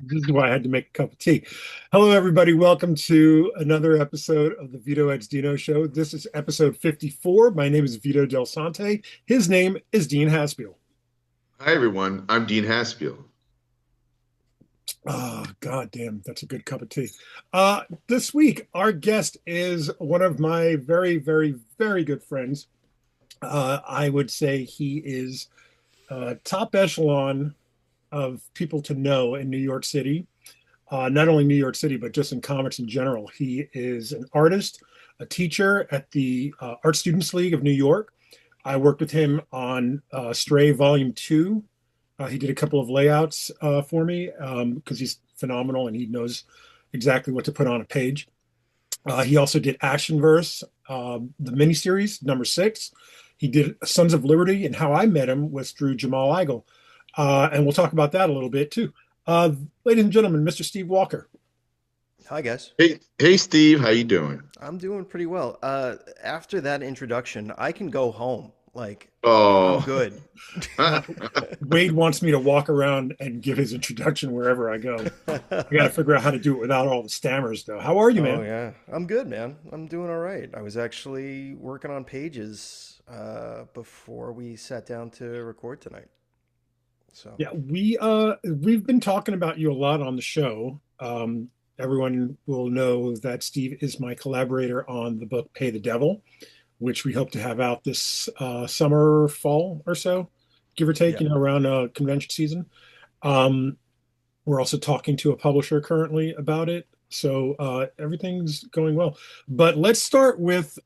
This is why I had to make a cup of tea. Hello, everybody. Welcome to another episode of the Vito x Dino show. This is episode 54. My name is Vito Delsante. His name is Dean Haspiel. Hi, everyone. I'm Dean Haspiel. Oh, God damn, that's a good cup of tea. This week, our guest is one of my very, very, very good friends. I would say he is top echelon of people to know in New York City. Not only New York City, but just in comics in general. He is an artist, a teacher at the Art Students League of New York. I worked with him on Stray Volume 2. He did a couple of layouts for me because he's phenomenal and he knows exactly what to put on a page. He also did Action Verse, the miniseries, number 6. He did Sons of Liberty, and how I met him was through Jamal Igle. And we'll talk about that a little bit too. Uh, Ladies and gentlemen, Mr. Steve Walker. Hi guys. Hey, Steve. How you doing? I'm doing pretty well. After that introduction, I can go home. Like, I'm Oh, good. Uh, Wade wants me to walk around and give his introduction wherever I go. I got to figure out how to do it without all the stammers, though. How are you, Oh man? yeah, I'm good, man. I'm doing all right. I was actually working on pages before we sat down to record tonight. So Yeah, we've been talking about you a lot on the show. Everyone will know that Steve is my collaborator on the book Pay the Devil, which we hope to have out this summer, fall or so, give or take, yeah, around convention season. Um, we're also talking to a publisher currently about it, so everything's going well. But let's start with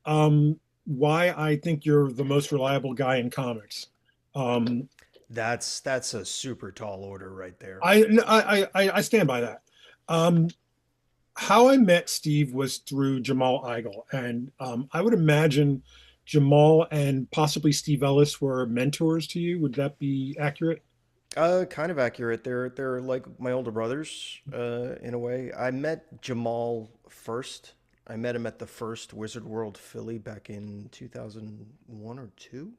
why I think you're the most reliable guy in comics. Um, that's a super tall order right there. I stand by that. Um, how I met Steve was through Jamal Igle, and I would imagine Jamal and possibly Steve Ellis were mentors to you. Would that be accurate? Kind of accurate. They're like my older brothers, in a way. I met Jamal first. I met him at the first Wizard World Philly back in 2001 or 2.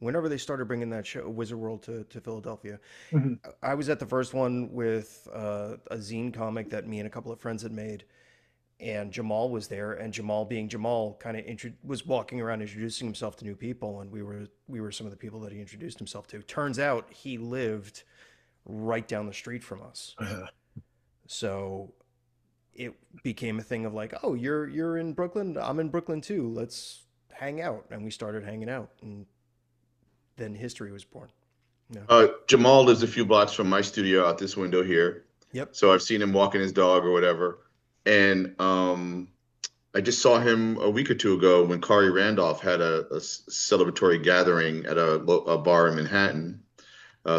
Whenever they started bringing that show, Wizard World, to Philadelphia. Mhm. I was at the first one with a zine comic that me and a couple of friends had made, and Jamal was there. And Jamal, being Jamal, kind of was walking around introducing himself to new people, and we were some of the people that he introduced himself to. Turns out he lived right down the street from us, Uh, so it became a thing of like, oh, you're in Brooklyn, I'm in Brooklyn too. Let's hang out, and we started hanging out, and then history was born. Yeah. Jamal lives a few blocks from my studio out this window here, Yep. so I've seen him walking his dog or whatever. And I just saw him a week or two ago when Kari Randolph had a celebratory gathering at a bar in Manhattan.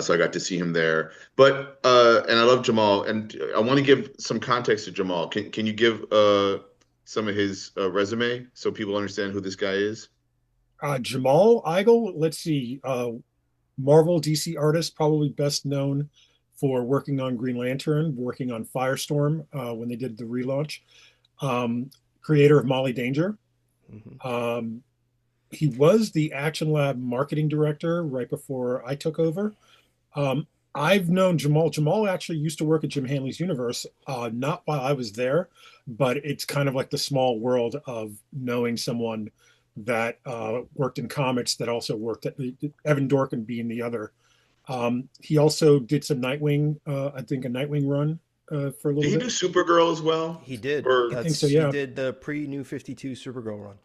So I got to see him there. But and I love Jamal, and I want to give some context to Jamal. Can you give some of his resume so people understand who this guy is? Jamal Igle, let's see, Marvel DC artist, probably best known for working on Green Lantern, working on Firestorm when they did the relaunch. Um, Creator of Molly Danger. Hmm. Um, he was the Action Lab marketing director right before I took over. Um, I've known Jamal. Jamal actually used to work at Jim Hanley's Universe, not while I was there, but it's kind of like the small world of knowing someone that worked in comics that also worked at Evan Dorkin being the other. He also did some Nightwing, I think a Nightwing run for a Did little he do bit. Supergirl as well? He did. Or I think so, That's he yeah. did the pre-New 52 Supergirl run.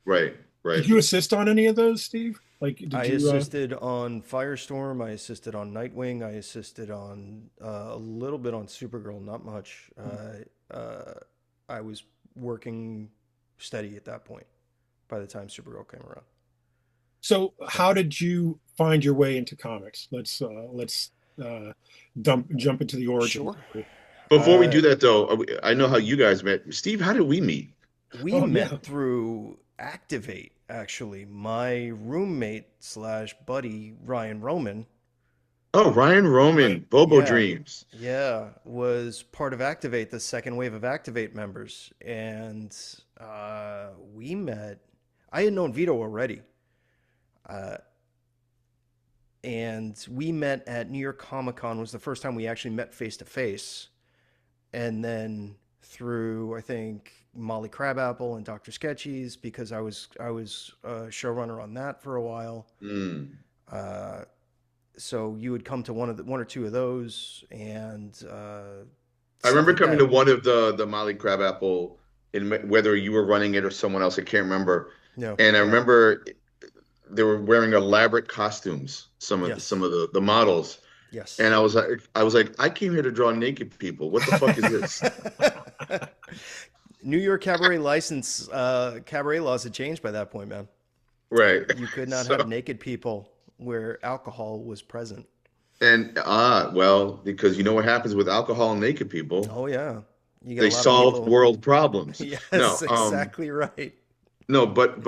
right, Did right. you assist on any of those, Steve? Like, I did you? assisted on Firestorm. I assisted on Nightwing. I assisted on a little bit on Supergirl, not much. I was working steady at that point by the time Supergirl came around. So, So how did you find your way into comics? Let's uh, jump into the origin sure. story. Before we Uh, do that, though, I know how you guys met. Steve, how did we meet? we Oh yeah, met through Activate. Actually, my roommate slash buddy Ryan Roman. Oh, Ryan Roman, right. Bobo Yeah, Dreams. yeah, was part of Activate, the second wave of Activate members, and we met. I had known Vito already. Uh, and we met at New York Comic Con was the first time we actually met face to face, and then through I think Molly Crabapple and Dr. Sketchies because I was a showrunner on that for a while. Mm. Uh, so you would come to one or two of those and I stuff remember like coming to that. one of the Molly Crabapple, in whether you were running it or someone else, I can't remember. No, And I remember they were wearing elaborate costumes, some yes, of the models. And yes. I was like, I came here to draw naked people. What the fuck is this? New York cabaret laws had changed by that point, man. Right. You could not So, have naked people where alcohol was present. and well, because you know what happens with alcohol and naked people? Oh yeah, you get a They lot of solve people. world problems. Yes, No, exactly right. no, but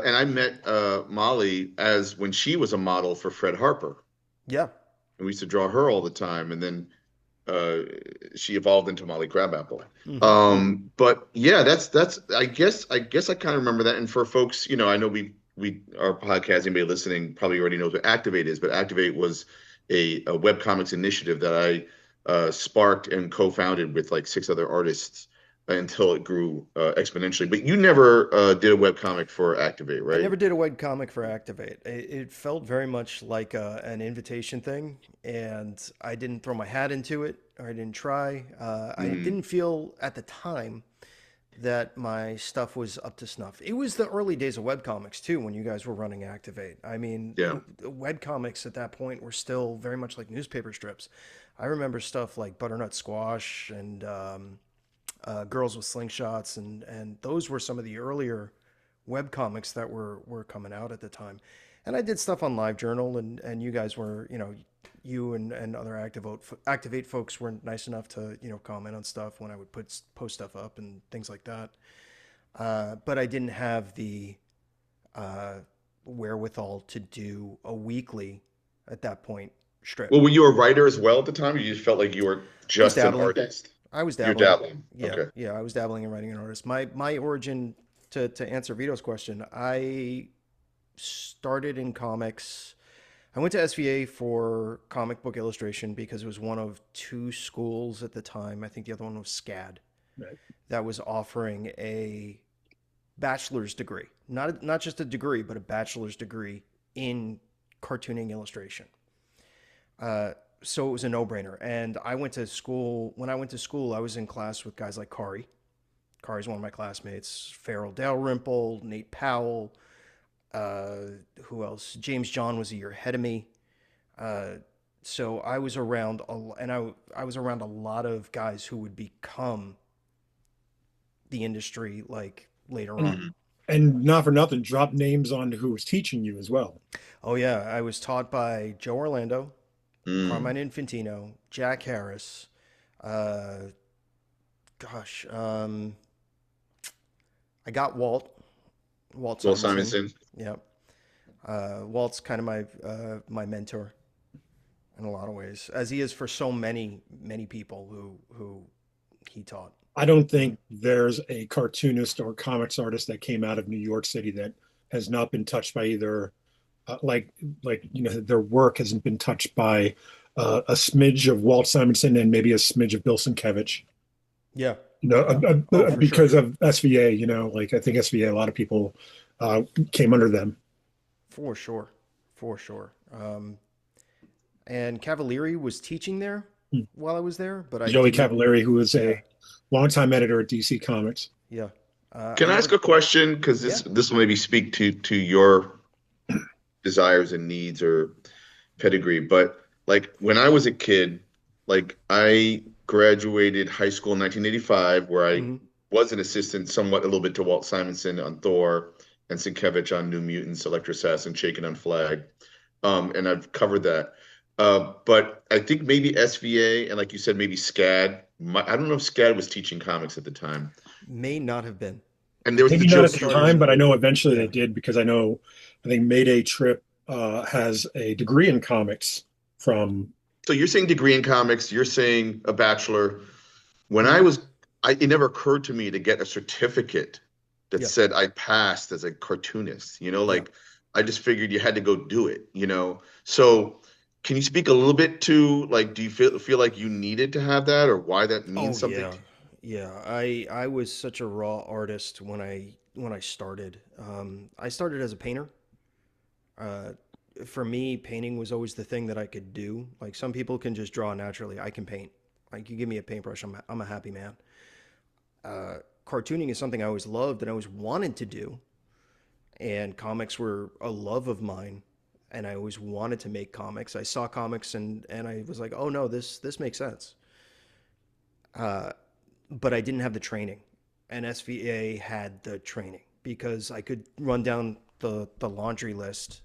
and I met Molly as when she was a model for Fred Harper. Yeah, And we used to draw her all the time, and then uh, she evolved into Molly Crabapple. hmm But yeah, that's I guess I kind of remember that. And for folks, I know we our podcast, anybody listening probably already knows what Activate is, but Activate was a webcomics initiative that I sparked and co-founded with like six other artists until it grew exponentially. But you never did a webcomic for Activate, I right? never did a web comic for Activate. It felt very much like an invitation thing, and I didn't throw my hat into it, or I didn't try. I Mm, didn't feel at the time that my stuff was up to snuff. It was the early days of webcomics too, when you guys were running Activate. I mean, yeah. webcomics at that point were still very much like newspaper strips. I remember stuff like Butternut Squash and Girls with Slingshots, and those were some of the earlier webcomics that were coming out at the time. And I did stuff on LiveJournal, and you guys were, you and other Activate folks were nice enough to, comment on stuff when I would post stuff up and things like that. But I didn't have the uh, wherewithal to do a weekly at that point strip. Well, were you a writer as well at the time? Or you just felt like you were I was just an dabbling. artist? I was You're dabbling. dabbling. Yeah, Okay. yeah, I was dabbling in writing an artist. My origin to answer Vito's question, I started in comics. I went to SVA for comic book illustration because it was one of two schools at the time. I think the other one was SCAD Right. that was offering a bachelor's degree, not just a degree, but a bachelor's degree in cartooning illustration. Uh, so it was a no-brainer. And I went to school. When I went to school, I was in class with guys like Kari. Kari's one of my classmates. Farrell Dalrymple, Nate Powell. Who else? James John was a year ahead of me. Uh, so I was around and I was around a lot of guys who would become the industry like later on. Mhm. And not for nothing, drop names on who was teaching you as well. Oh yeah, I was taught by Joe Orlando, Mm. Carmine Infantino, Jack Harris. Uh, gosh, I got Walt Well, Simonson. Simonson. Yeah, Walt's kind of my mentor in a lot of ways, as he is for so many people who he taught. I don't think there's a cartoonist or comics artist that came out of New York City that has not been touched by either, their work hasn't been touched by a smidge of Walt Simonson and maybe a smidge of Bill Sienkiewicz. Yeah, yeah. Oh, for sure, Because of SVA, like I think SVA, a lot of people uh, came under them. for sure, for sure. And Cavalieri was teaching there while I was there, but I Joey didn't. Cavalieri, who is Yeah, a longtime editor at DC Comics. yeah. I Can I ask never. a question? Because Yeah. this will maybe speak to your desires and needs or pedigree. But like when I was a kid, like I graduated high school in 1985, where I Mhm. was an assistant somewhat a little bit to Walt Simonson on Thor and Sienkiewicz on New Mutants, Electro Assassin, Shaken on Flag. And I've covered that. But I think maybe SVA and like you said, maybe SCAD. I don't know if SCAD was teaching comics at the time. May not have been. And there was the Maybe not It at the Joe started time, in. but I know eventually they Yeah. did because I think Mayday Trip has a degree in comics from. So you're saying degree in comics, you're saying a bachelor. When I hmm was, it never occurred to me to get a certificate that Yeah. said I passed as a cartoonist, Yeah. like I just figured you had to go do it. So Can you speak a little bit to like, do you feel like you needed to have that or why that Oh means something yeah, to yeah. I was such a raw artist when I started. I started as a painter. Uh, for me, painting was always the thing that I could do. Like some people can just draw naturally. I can paint. Like you give me a paintbrush, I'm a happy man. Cartooning is something I always loved and I always wanted to do. And comics were a love of mine. And I always wanted to make comics. I saw comics and I was like, oh no, this makes sense. But I didn't have the training, and SVA had the training because I could run down the laundry list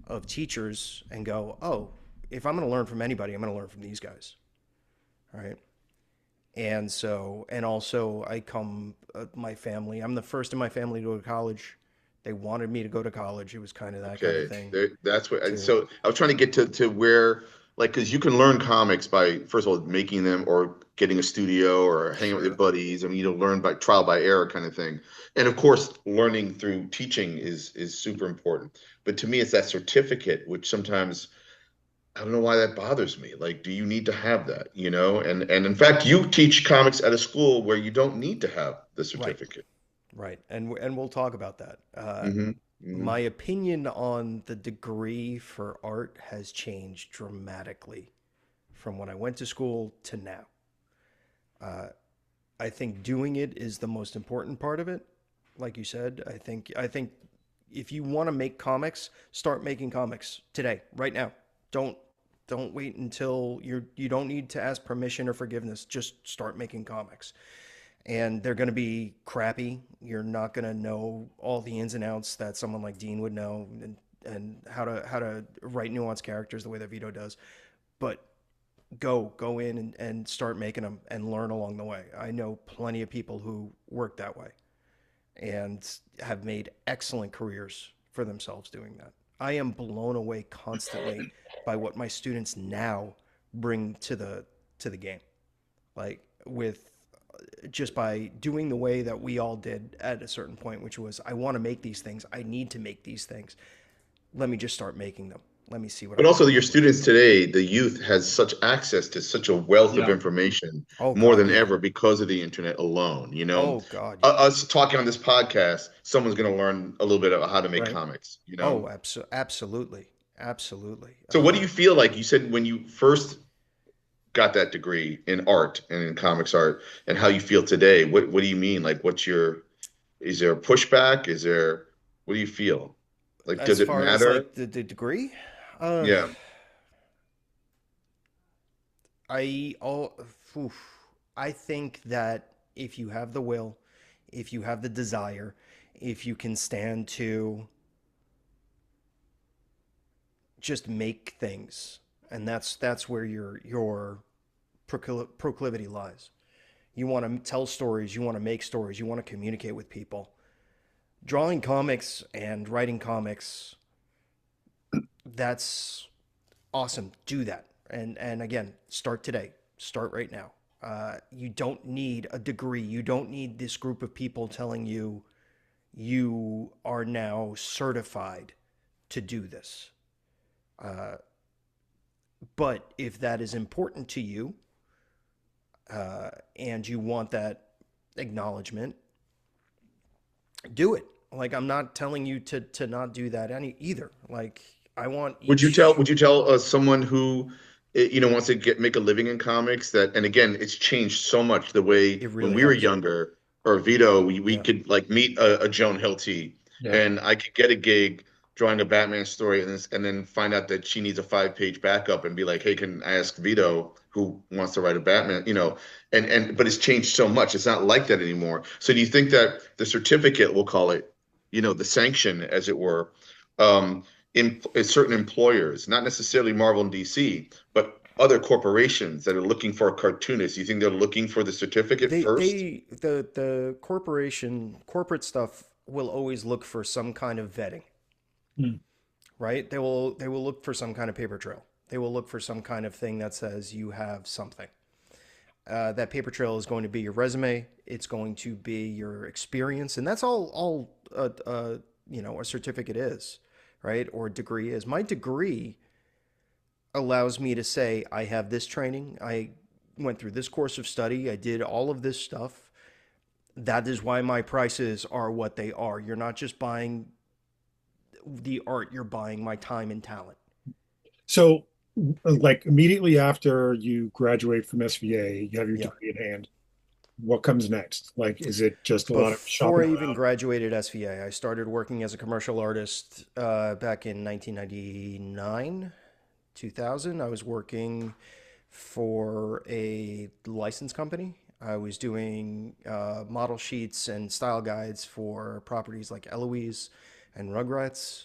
of teachers and go, oh, if I'm going to learn from anybody, I'm going to learn from these guys, right? And so, and also, I come my family. I'm the first in my family to go to college. They wanted me to go to college. It was kind of that kind of Okay, thing. that's what. To So I was trying to get to where, like, because you can learn comics by first of all making them or getting a studio or hanging out with your sure, buddies. I mean, learn by trial by error kind of thing. And of course, learning through teaching is super important. But to me, it's that certificate, which sometimes I don't know why that bothers me. Like, do you need to have that? And in fact, you teach comics at a school where you don't need to have the right, certificate. right, and we'll talk about that. Hmm. Hmm. My opinion on the degree for art has changed dramatically from when I went to school to now. I think doing it is the most important part of it. Like you said, I think if you want to make comics, start making comics today, right now. Don't don't wait until you don't need to ask permission or forgiveness. Just start making comics. And they're going to be crappy. You're not going to know all the ins and outs that someone like Dean would know, and how to write nuanced characters the way that Vito does. But go in and start making them and learn along the way. I know plenty of people who work that way and have made excellent careers for themselves doing that. I am blown away constantly by what my students now bring to the game. Like with just by doing the way that we all did at a certain point, which was I want to make these things. I need to make these things. Let me just start making them. Let me see what I But can also, come your up with. students today, the youth has such access to such a wealth of Yeah. information Oh more God, than yeah. ever because of the internet alone. Oh God, yeah. Us talking on this podcast, someone's going to learn a little bit about how to make Right. comics. Oh, absolutely, absolutely. So, what do you feel like? You said when you first got that degree in art and in comics art, and how you feel today. What do you mean? Like, is there a pushback? What do you feel? Like, does As it far as matter? like the degree, uh, Yeah. I oh, oof. I think that if you have the will, if you have the desire, if you can stand to just make things, and that's where your proclivity lies. You want to tell stories, you want to make stories, you want to communicate with people. Drawing comics and writing comics, that's awesome. Do that. And again, start today. Start right now. You don't need a degree. You don't need this group of people telling you you are now certified to do this. But if that is important to you, and you want that acknowledgement, do it. Like I'm not telling you to not do that any either. Like I want Would each. you tell someone who wants to make a living in comics that, and again, it's changed so much the way It when really we were has. younger, or Vito, we Yeah. could like meet a Joan Hilty Yeah. and I could get a gig drawing a Batman story and then find out that she needs a 5-page backup and be like, hey, can I ask Vito who wants to write a Batman, and but it's changed so much. It's not like that anymore. So do you think that the certificate, we'll call it, the sanction, as it were, um, in certain employers, not necessarily Marvel and DC, but other corporations that are looking for a cartoonist. You think they're looking for the certificate first? The corporate stuff will always look for some kind of vetting, Hmm. right? They will look for some kind of paper trail. They will look for some kind of thing that says you have something. That paper trail is going to be your resume. It's going to be your experience, and that's all. A certificate is, right, or a degree is. My degree allows me to say, I have this training, I went through this course of study, I did all of this stuff. That is why my prices are what they are. You're not just buying the art, you're buying my time and talent. So, like immediately after you graduate from SVA, you have your Yeah. degree in hand. What comes next? Like, is it just a lot of Before shopping I even around? graduated SVA, I started working as a commercial artist back in 1999, 2000. I was working for a license company. I was doing model sheets and style guides for properties like Eloise and Rugrats.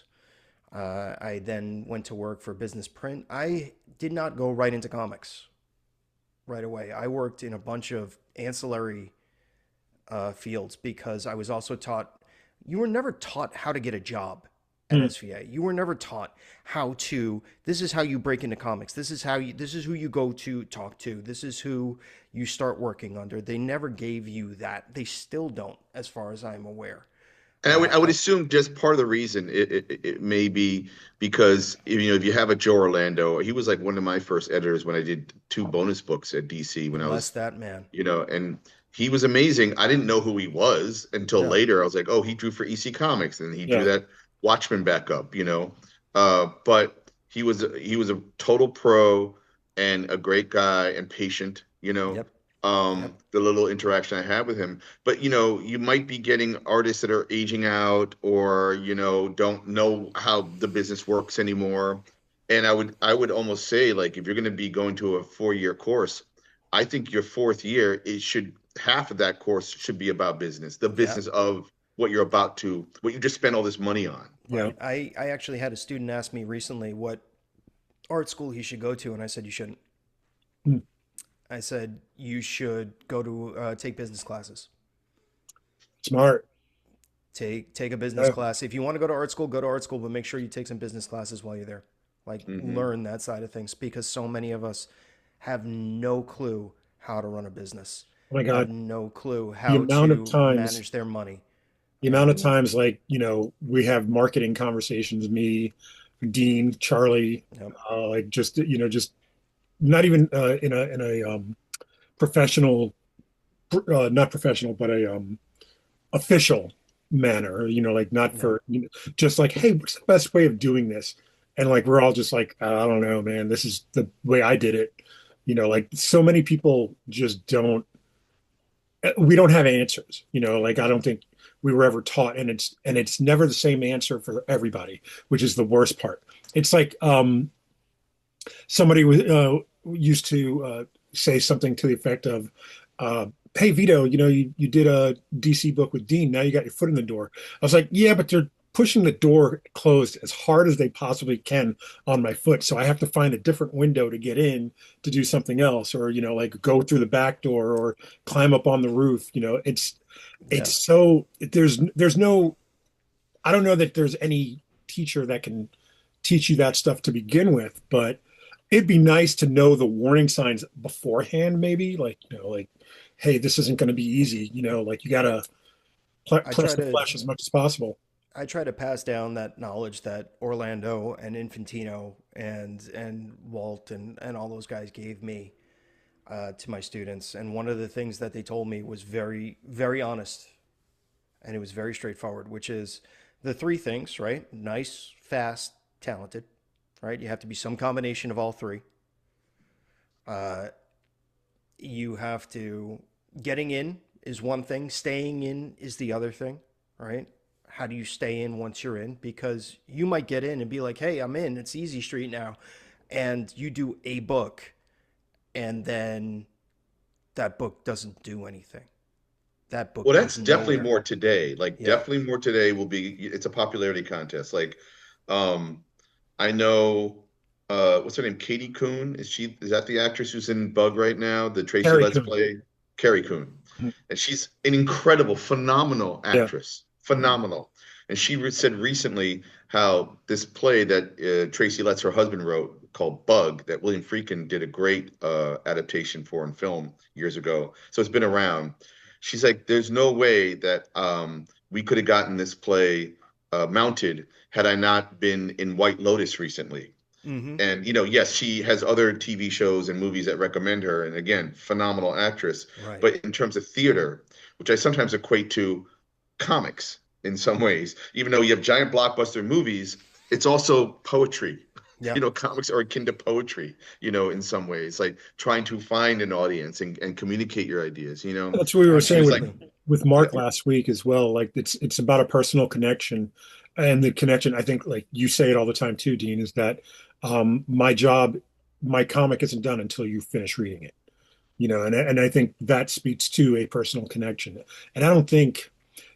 I then went to work for Business Print. I did not go right into comics right away. I worked in a bunch of ancillary fields because I was also taught, you were never taught how to get a job at Hmm. SVA. You were never taught how to, this is how you break into comics. This is how you, this is who you go to talk to. This is who you start working under. They never gave you that. They still don't, as far as I'm aware. And I would I, assume just part of the reason it may be because if you have a Joe Orlando, he was like one of my first editors when I did two bonus books at DC when I bless was, that man. and he was amazing. I didn't know who he was until No. later. I was like, oh, he drew for EC Comics, and he drew Yeah. that Watchmen backup. But he was a total pro and a great guy and patient. Yep. Yep. The little interaction I had with him. But you might be getting artists that are aging out or don't know how the business works anymore. And I would almost say, like, if you're going to be going to a 4-year course, I think your fourth year, it should half of that course should be about business, the Yeah. business of what you just spent all this money on. Yeah. Right. I actually had a student ask me recently what art school he should go to, and I said, you shouldn't. Hmm. I said, you should go to take business classes. Smart. Take a business Yeah. class. If you want to go to art school, but make sure you take some business classes while you're there. Like Hmm. learn that side of things because so many of us have no clue how to run a business, Oh my have God. no clue The how amount of to times, manage their money. the amount of And times, like, we have marketing conversations, me, Dean, Charlie, yep, like just not even in a professional, not professional, but a official manner, like not yep, for, just like, hey, what's the best way of doing this? And like, we're all just like, I don't know, man, this is the way I did it. Like so many people just we don't have answers, like I don't think we were ever taught, and it's never the same answer for everybody, which is the worst part. It's like, somebody used to say something to the effect of, "Hey Vito, you did a DC book with Dean. Now you got your foot in the door." I was like, "Yeah, but they're pushing the door closed as hard as they possibly can on my foot, so I have to find a different window to get in to do something else, or like go through the back door or climb up on the roof. It's yeah. so there's no. I don't know that there's any teacher that can teach you that stuff to begin with, but it'd be nice to know the warning signs beforehand, maybe like, like, hey, this isn't going to be easy, like you got to I press try the to flesh as much as possible. I try to pass down that knowledge that Orlando and Infantino and Walt and all those guys gave me to my students. And one of the things that they told me was very, very honest and it was very straightforward, which is the three things, right? Nice, fast, talented, right? You have to be some combination of all three. Uh, you have to, getting in is one thing, staying in is the other thing, right? How do you stay in once you're in? Because you might get in and be like, hey, I'm in, it's easy street now. And you do a book, and then that book doesn't do anything. That book Well, goes that's definitely nowhere. more today. Like, Yeah. definitely more today will be, it's a popularity contest. Like, um, I know, what's her name? Katie Coon. Is that the actress who's in Bug right now? The Tracy Harry Letts Coon. Play? Carrie Coon. And she's an incredible, phenomenal Yeah. actress. Mm-hmm. Phenomenal. And she said recently how this play that Tracy Letts, her husband, wrote called Bug, that William Friedkin did a great adaptation for in film years ago. So it's been around. She's like, there's no way that we could have gotten this play mounted had I not been in White Lotus recently. Mm-hmm. And yes, she has other TV shows and movies that recommend her, and again, phenomenal actress. Right. But in terms of theater, which I sometimes equate to comics in some ways, even though you have giant blockbuster movies, it's also poetry. Yeah. Comics are akin to poetry, in some ways, like trying to find an audience and communicate your ideas, That's what we were and she saying was like, with Mark last week as well. Like it's about a personal connection, and the connection. I think, like you say it all the time too, Dean, is that my job, my comic isn't done until you finish reading it. And I think that speaks to a personal connection. And I don't think,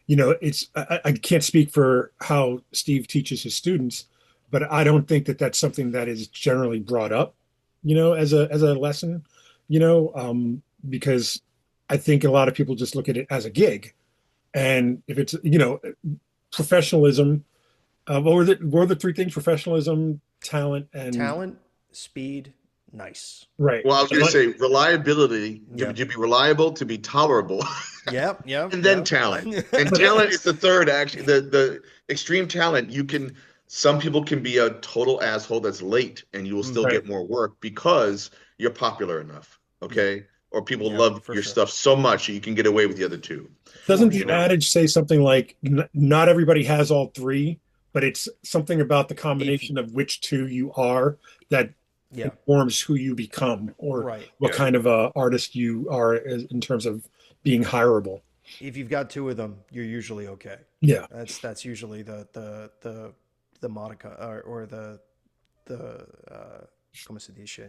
it's I can't speak for how Steve teaches his students, but I don't think that that's something that is generally brought up, as a lesson, because I think a lot of people just look at it as a gig. And if it's, professionalism, what were the three things? Professionalism, talent, and Talent, speed, nice. right. well, I was going to say reliability, Yeah. to be reliable, to be tolerable, Yep. Yep. and then Yep. talent. And talent is the third, actually. The extreme talent, some people can be a total asshole that's late, and you will still Right. get more work because you're popular enough, Yeah. okay? Or people Yeah, love for your sure. stuff so much that you can get away with the other two. Doesn't For the sure. adage say something like, not everybody has all three, but it's something about the If combination of which two you are that yeah. informs who you become, or Right. what Yeah. kind of a artist you are in terms of being hireable. If you've got two of them, you're usually okay. Yeah. That's usually the modica or the como se dice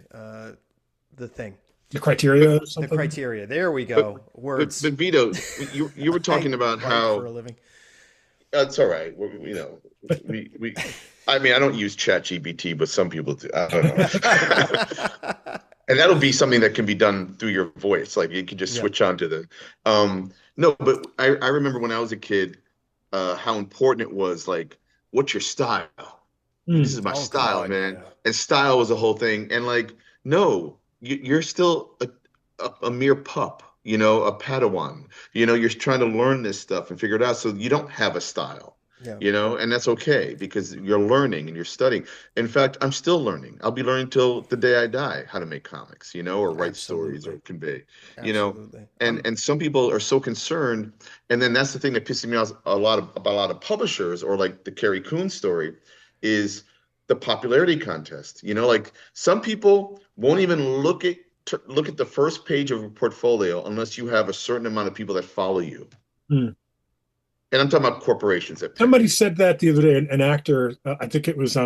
the thing. The criteria or The something. criteria. There we But go. but Words. but Vito, you were I talking about write for a how living. it's all right. We I mean, I don't use ChatGPT, but some people do. I don't know. And that'll be something that can be done through your voice. Like you can just Yeah. switch on to the no, but I remember when I was a kid, how important it was, like, what's your style? This Mm. is my Oh style, God, man. yeah. And style was the whole thing. And like, no, you're still a mere pup, a Padawan. You're trying to learn this stuff and figure it out. So you don't have a style, Yeah. and that's okay because you're learning and you're studying. In fact, I'm still learning. I'll be learning till the day I die how to make comics, or write stories or Absolutely. convey, you know. Absolutely. And some people are so concerned, and then that's the thing that pisses me off about a lot of publishers, or like the Carrie Coon story, is the popularity contest. Like some people won't even look at the first page of a portfolio unless you have a certain amount of people that follow you. Mm. And I'm talking about corporations that pay. Somebody said that the other day. An actor, I think it was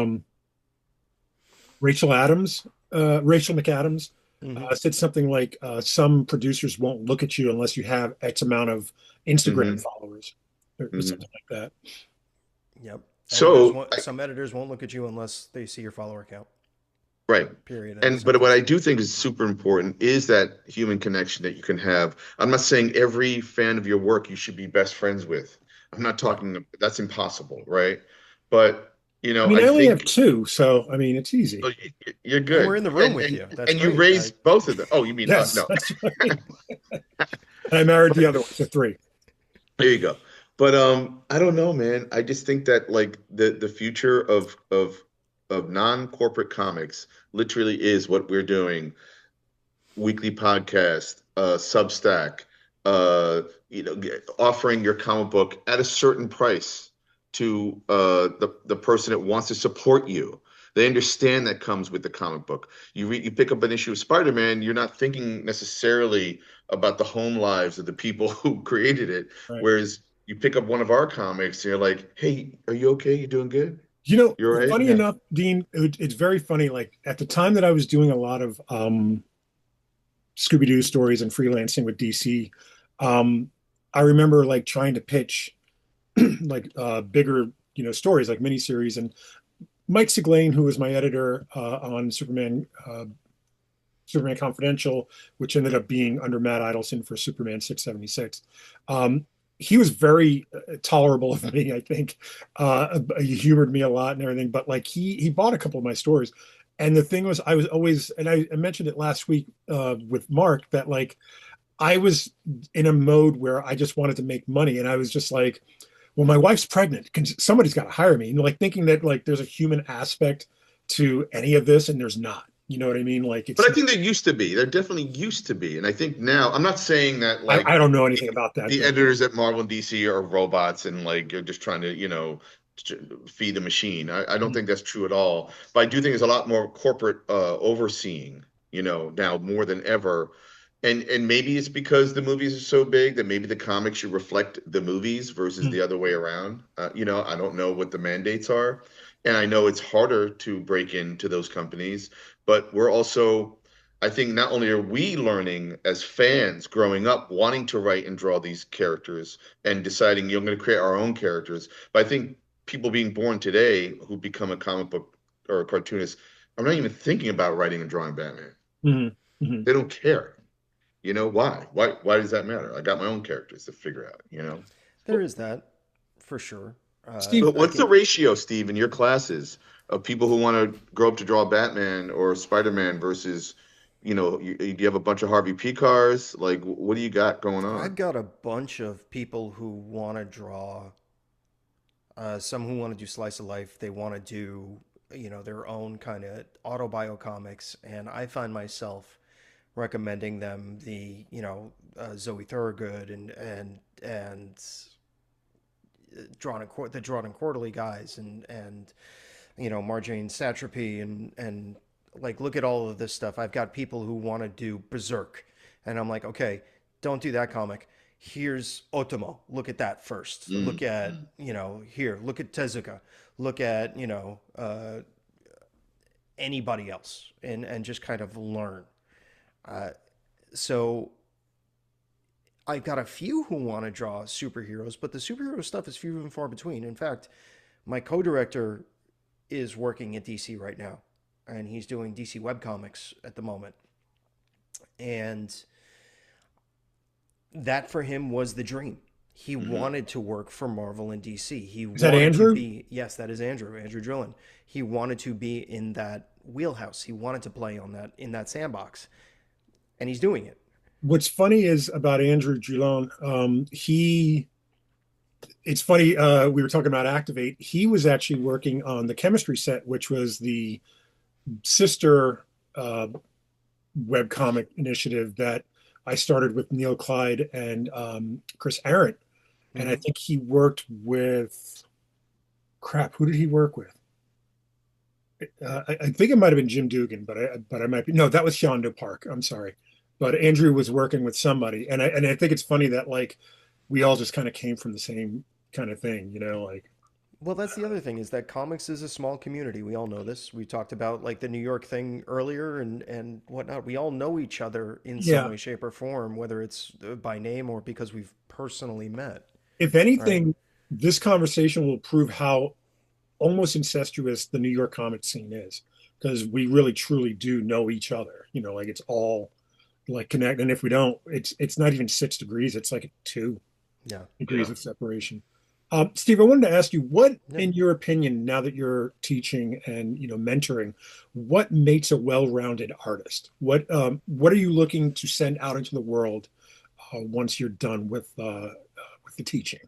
Rachel McAdams, Hmm. said something like, some producers won't look at you unless you have X amount of Instagram Hmm. followers, or Hmm. something like that. Yep. So, Some editors won't look at you unless they see your follower count. right. Period. End of But what sentence. I do think is super important is that human connection that you can have. I'm not saying every fan of your work you should be best friends with. I'm not Yeah. talking, that's impossible, right? But, I mean, I I only have think two, so I mean, it's easy. oh, you're And we're in good. the room And with and you. That's and you great. raised both of them. Oh, you mean Yes, no. that's right. And I married the But other one, so three. there you go. But I don't know, man. I just think that like the future of non-corporate comics literally is what we're doing. Weekly podcast, Substack, offering your comic book at a certain price to the person that wants to support you. They understand that comes with the comic book. You pick up an issue of Spider-Man, you're not thinking necessarily about the home lives of the people who created it. Right. Whereas you pick up one of our comics, and you're like, "Hey, are you okay? You doing good? You're right." Funny Yeah. enough, Dean, it's very funny. Like at the time that I was doing a lot of Scooby-Doo stories and freelancing with DC, I remember like trying to pitch like bigger, stories like miniseries. And Mike Siglain, who was my editor on Superman Confidential, which ended up being under Matt Idelson for Superman 676. He was very tolerable of me, I think. He humored me a lot and everything, but like he bought a couple of my stories. And the thing was, I was always, and I mentioned it last week with Mark, that like I was in a mode where I just wanted to make money, and I was just like, well, my wife's pregnant. Somebody's got to hire me. And like thinking that like there's a human aspect to any of this, and there's not. You know what I mean? Like But it's I think there used to be. There definitely used to be. And I think now, I'm not saying that like I don't know anything about that, the but editors at Marvel and DC are robots and like you're just trying to, feed the machine. I don't think that's true at all. But I do think there's a lot more corporate overseeing, now more than ever. And maybe it's because the movies are so big that maybe the comics should reflect the movies versus the other way around. I don't know what the mandates are. And I know it's harder to break into those companies, but we're also, I think not only are we learning as fans growing up, wanting to write and draw these characters and deciding you're going to create our own characters, but I think people being born today who become a comic book or a cartoonist are not even thinking about writing and drawing Batman. Mhm, mhm. They don't care. Why? Why does that matter? I got my own characters to figure out. There is that for sure. Steve, But I what's the think ratio, Steve, in your classes of people who want to grow up to draw Batman or Spider-Man versus, you have a bunch of Harvey P cars? Like, what do you got going I've on? got a bunch of people who want to draw, some who want to do slice of life. They want to do, their own kind of autobio comics, and I find myself recommending them Zoe Thorogood and the Drawn and Quarterly guys and Marjane Satrapy and like look at all of this stuff. I've got people who want to do Berserk, and I'm like, okay, don't do that comic. Here's Otomo. Look at that first. Look Mm. at here. Look at Tezuka. Look at anybody else, and just kind of learn. Uh, so I've got a few who want to draw superheroes, but the superhero stuff is few and far between. In fact, my co-director is working at DC right now, and he's doing DC webcomics at the moment. And that for him was the dream. He Hmm. wanted to work for Marvel and DC. He is that wanted to Andrew? be, yes, that is Andrew Drillin. He wanted to be in that wheelhouse. He wanted to play on that in that sandbox, and he's doing it. What's funny is about Andrew Gillon. It's funny. We were talking about Activate. He was actually working on the chemistry set, which was the sister uh, webcomic initiative that I started with Neil Clyde and Chris Arrant. And I Mm-hmm. think he worked with crap. Who did he work with? I think it might have been Jim Dugan, but I might be no. That was Shondo Park. I'm sorry, but Andrew was working with somebody, and I think it's funny that like we all just kind of came from the same kind of thing, like Well, that's the other thing is that comics is a small community. We all know this. We talked about like the New York thing earlier and whatnot. We all know each other in some yeah. way, shape, or form, whether it's by name or because we've personally met, If right? anything, this conversation will prove how almost incestuous the New York comic scene is, because we really truly do know each other. Like it's all like connect, and if we don't, it's not even 6 degrees. It's like 2 degrees Yeah. of separation. Steve, I wanted to ask you, what, Yeah. in your opinion, now that you're teaching and mentoring, what makes a well-rounded artist? What are you looking to send out into the world once you're done with the teaching?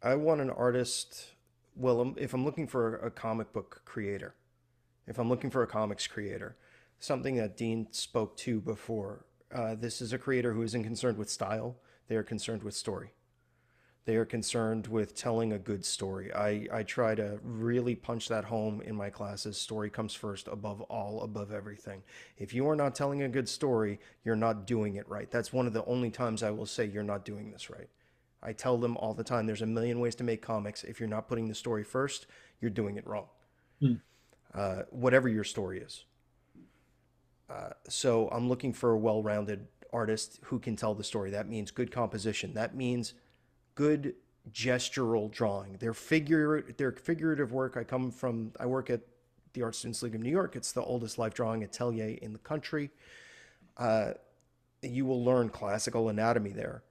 I want an artist. Well, if I'm looking for a comic book creator, if I'm looking for a comics creator, something that Dean spoke to before, this is a creator who isn't concerned with style. They are concerned with story. They are concerned with telling a good story. I try to really punch that home in my classes. Story comes first, above all, above everything. If you are not telling a good story, you're not doing it right. That's one of the only times I will say you're not doing this right. I tell them all the time there's a million ways to make comics. If you're not putting the story first, you're doing it wrong, Hmm. whatever your story is. So I'm looking for a well rounded artist who can tell the story. That means good composition. That means good gestural drawing. Their figurative work. I work at the Art Students League of New York. It's the oldest life drawing atelier in the country. You will learn classical anatomy there.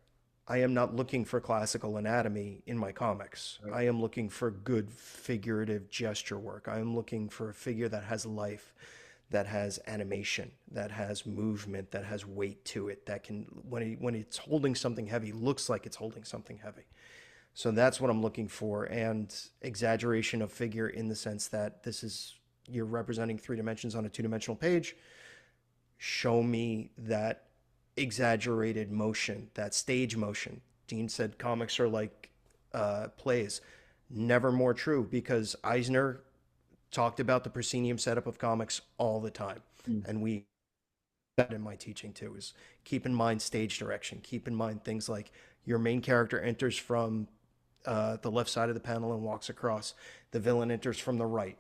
I am not looking for classical anatomy in my comics. Right. I am looking for good figurative gesture work. I am looking for a figure that has life, that has animation, that has movement, that has weight to it, that can when it's holding something heavy, looks like it's holding something heavy. So that's what I'm looking for, and exaggeration of figure in the sense that this is you're representing three dimensions on a two-dimensional page. Show me that exaggerated motion, that stage motion. Dean said comics are like plays. Never more true, because Eisner talked about the proscenium setup of comics all the time. Mm. And we that in my teaching too is keep in mind stage direction. Keep in mind things like your main character enters from the left side of the panel and walks across. The villain enters from the right.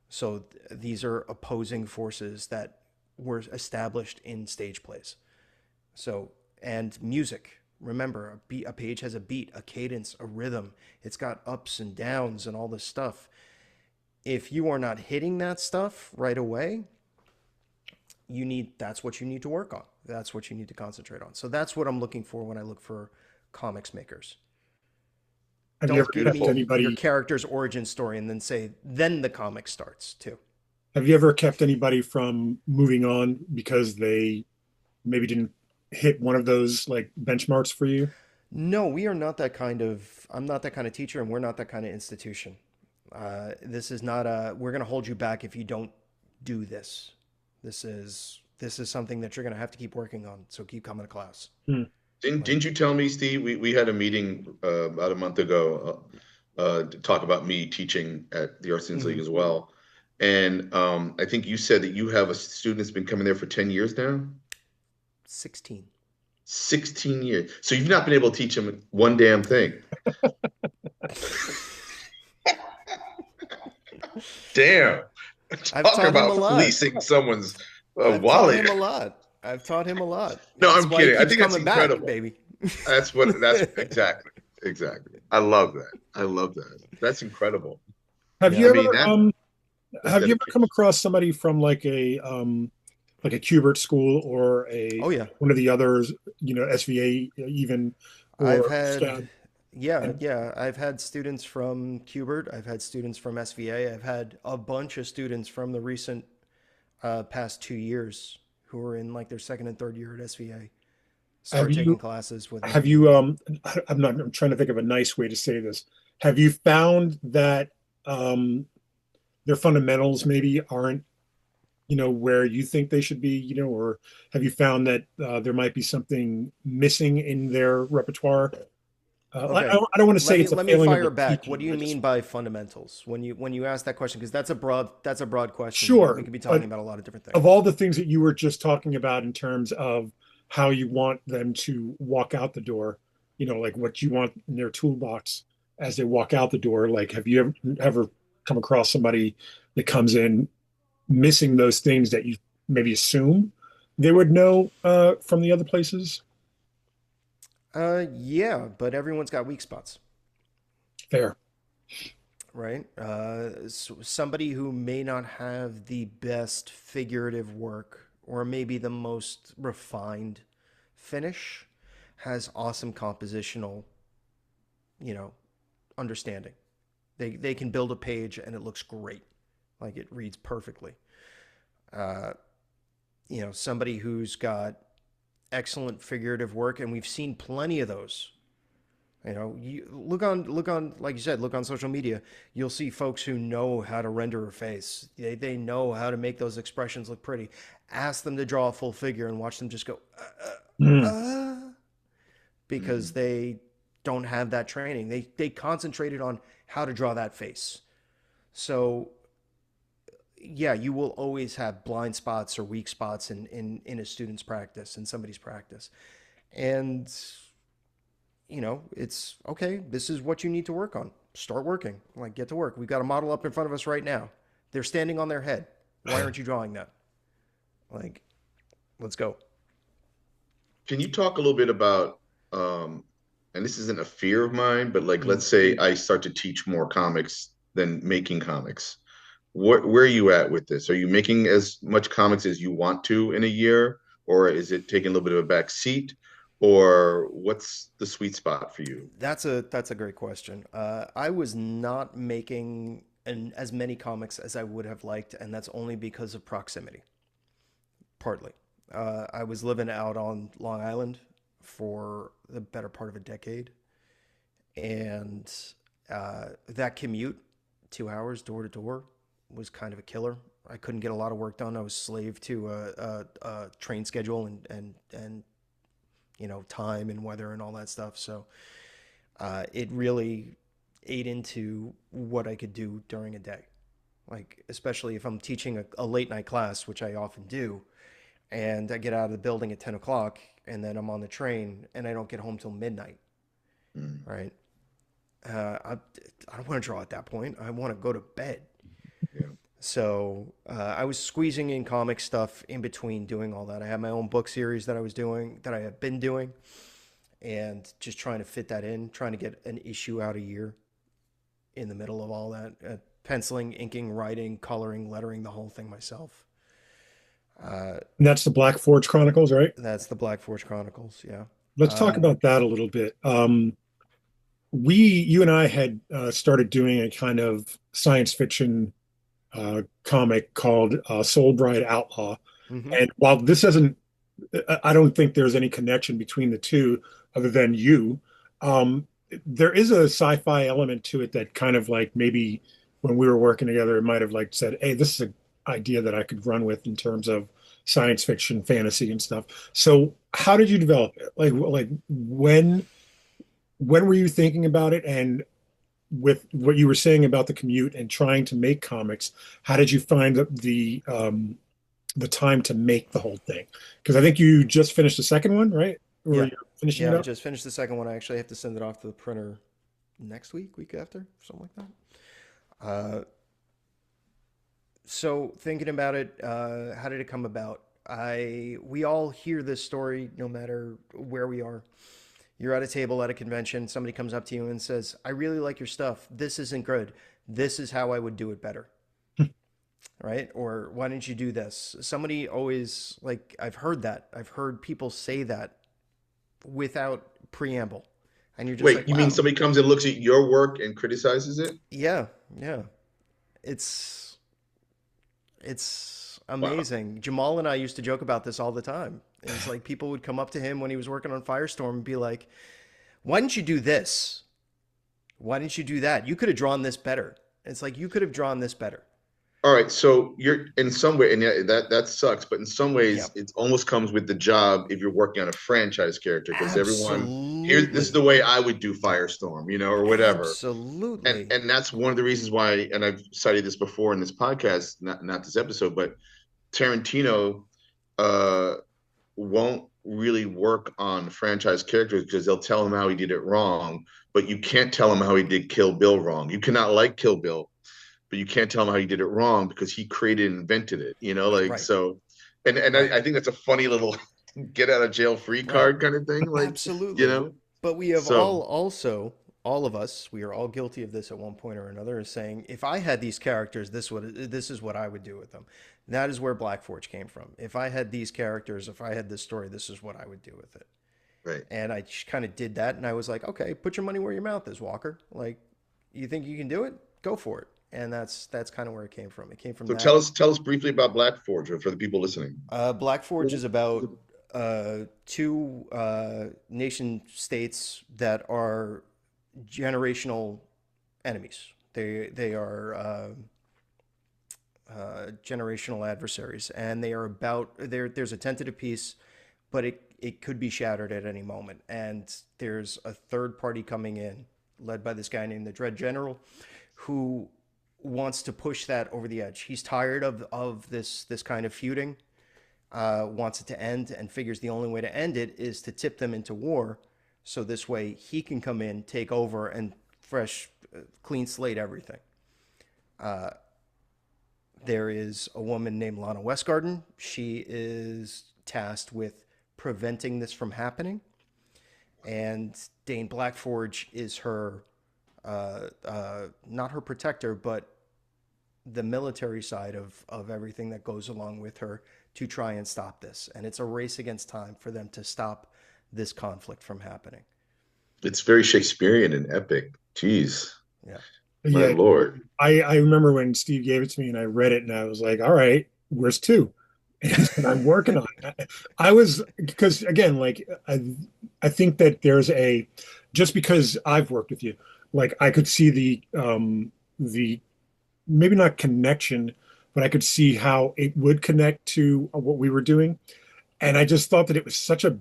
So these are opposing forces that were established in stage plays. So, and music. Remember, a page has a beat, a cadence, a rhythm. It's got ups and downs and all this stuff. If you are not hitting that stuff right away, that's what you need to work on. That's what you need to concentrate on. So that's what I'm looking for when I look for comics makers. Have you Don't ever give kept Beautiful. me your anybody? character's origin story and then say, then the comic starts too. Have you ever kept anybody from moving on because they maybe didn't hit one of those like benchmarks for you? No, we are not that kind of, I'm not that kind of teacher, and we're not that kind of institution. This is not we're going to hold you back if you don't do this. This is something that you're going to have to keep working on. So keep coming to class. Hmm. Like, Didn't you tell me, Steve? We had a meeting about a month ago to talk about me teaching at the Art Students League mhm, as well. And I think you said that you have a student that's been coming there for 10 years now. 16. 16 years. So you've not been able to teach him one damn thing. Damn. I've Talk taught him a about lot. fleecing someone's I've taught wallet. him a lot. I've taught him a lot. No, That's I'm why he kidding. I keeps think that's coming back, incredible. baby. That's exactly. Exactly. I love that. I love that. That's incredible. Have Yeah. you I ever mean, that's have you ever come dedication. across somebody from like a Kubert school or Oh a yeah. one of the others, SVA even I've or had, SCAD? yeah, And yeah. I've had students from Qbert. I've had students from SVA. I've had a bunch of students from the recent past 2 years who are in like their second and third year at SVA have start taking you classes with have me. you I'm trying to think of a nice way to say this. Have you found that um their fundamentals maybe aren't where you think they should be, or have you found that there might be something missing in their repertoire? Okay, I don't want to say let me it's a let me failing of the fire back. What do teaching. you I just mean by fundamentals when you ask that question? Because that's a broad question. We sure, could be talking but about a lot of different of things. all the things that you were just talking about in terms of how you want them to walk out the door, like what you want in their toolbox as they walk out the door, like have you ever come across somebody that comes in missing those things that you maybe assume they would know from the other places? Yeah, but everyone's got weak spots, Fair. right? Somebody who may not have the best figurative work or maybe the most refined finish has awesome compositional, you know, understanding. They can build a page and it looks great, like it reads perfectly. Uh, Somebody who's got excellent figurative work, and we've seen plenty of those. You look on, like you said, look on social media. You'll see folks who know how to render a face. They know how to make those expressions look pretty. Ask them to draw a full figure and watch them just go, Mm. because Mhm. they don't have that training. They concentrated on how to draw that face. So yeah, you will always have blind spots or weak spots in a student's practice, in somebody's practice. And it's okay. This is what you need to work on. Start working. Like, get to work. We've got a model up in front of us right now. They're standing on their head. Why aren't you drawing that? Like, let's go. Can you talk a little bit about, and this isn't a fear of mine, but like, Mm. let's say I start to teach more comics than making comics. Where are you at with this? Are you making as much comics as you want to in a year, or is it taking a little bit of a back seat, or what's the sweet spot for you? That's a great question. I was not making as many comics as I would have liked, and that's only because of proximity. Partly, I was living out on Long Island for the better part of a decade, and that commute, 2 hours door to door, was kind of a killer. I couldn't get a lot of work done. I was slave to a train schedule and time and weather and all that stuff. So it really ate into what I could do during a day. Like especially if I'm teaching a late night class, which I often do, and I get out of the building at 10 o'clock, and then I'm on the train, and I don't get home till midnight. Mm. Right? I don't want to draw at that point. I want to go to bed. Yeah. So I was squeezing in comic stuff in between doing all that. I had my own book series that I was doing, that I have been doing, and just trying to fit that in, trying to get an issue out a year in the middle of all that. Penciling, inking, writing, coloring, lettering, the whole thing myself. Uh, And that's the Black Forge Chronicles, right? that's the Black Forge Chronicles. Yeah. Let's talk Uh, about that a little bit. You and I had started doing a kind of science fiction comic called Soul Bride Outlaw. hmm And while this doesn't, I don't think there's any connection between the two other than you. Um, there is a sci-fi element to it that kind of like maybe when we were working together, it might have like said, "Hey, this is an idea that I could run with in terms of science fiction, fantasy, and stuff." So, how did you develop it? Like when were you thinking about it? And with what you were saying about the commute and trying to make comics, how did you find the time to make the whole thing? Because I think you just finished the second one, right? Or yeah. you're finishing Yeah, it I up? just finished the second one. I actually have to send it off to the printer next week, week after, something like that. So thinking about it, how did it come about? We all hear this story no matter where we are. You're at a table at a convention, somebody comes up to you and says, "I really like your stuff. This isn't good. This is how I would do it better." Right? Or why didn't you do this? Somebody always, like, I've heard that. I've heard people say that without preamble. And you're just Wait, like, you mean wow, somebody comes and looks at your work and criticizes it? yeah, yeah. It's Wow. amazing. Jamal and I used to joke about this all the time. It's like people would come up to him when he was working on Firestorm and be like, "Why didn't you do this? Why didn't you do that? You could have drawn this better." It's like you could have drawn this better. All right, so you're in some way, and yeah, that sucks, but in some Yeah, ways, it almost comes with the job if you're working on a franchise character, because everyone here, this is absolutely, the way I would do Firestorm, or whatever. And absolutely. and that's one of the reasons why, and I've cited this before in this podcast, not this episode, but Tarantino uh won't really work on franchise characters because they'll tell him how he did it wrong, but you can't tell him how he did Kill Bill wrong. You cannot like Kill Bill, but you can't tell him how he did it wrong because he created and invented it, like Right, so. And right, I think that's a funny little get out of jail free right. card kind of thing, you Absolutely. know. But we have So all of us, we are all guilty of this at one point or another, is saying, if I had these characters, this is what I would do with them. That is where Black Forge came from. If I had these characters, if I had this story, this is what I would do with it. right. And I just kind of did that, and I was like, okay, put your money where your mouth is, Walker. Like, you think you can do it? Go for it. And that's kind of where it came from. It came from So that. tell us briefly about Black Forge for the people listening. Black Forge is about two nation states that are generational enemies. They are generational adversaries, and they are about there's a tentative peace, but it could be shattered at any moment. And there's a third party coming in, led by this guy named the Dread General, who wants to push that over the edge. He's tired of this kind of feuding, wants it to end, and figures the only way to end it is to tip them into war. So this way he can come in, take over, and fresh, clean slate everything. There is a woman named Lana Westgarden. She is tasked with preventing this from happening. And Dane Blackforge is her, not her protector, but the military side of everything that goes along with her to try and stop this. And it's a race against time for them to stop this conflict from happening. It's very Shakespearean and epic. Jeez, Yeah. my Yeah, lord. I remember when Steve gave it to me and I read it and I was like, all right, where's two? And he said, I'm working on it. I was because again, like I think that there's a just because I've worked with you, like I could see the maybe not connection, but I could see how it would connect to what we were doing. And I just thought that it was such a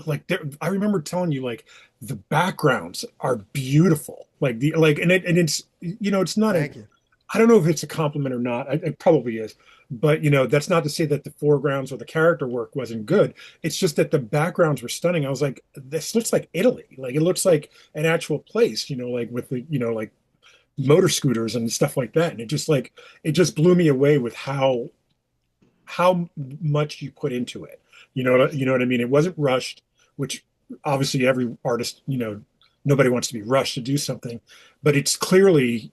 like there, I remember telling you like the backgrounds are beautiful. Like the like and it's it's not a Thank you. I don't know if it's a compliment or not. It probably is. But that's not to say that the foregrounds or the character work wasn't good. It's just that the backgrounds were stunning. I was like, this looks like Italy. Like it looks like an actual place, like with the, like motor scooters and stuff like that. And it just blew me away with how much you put into it. You know what I mean? It wasn't rushed, which obviously every artist, nobody wants to be rushed to do something, but it's clearly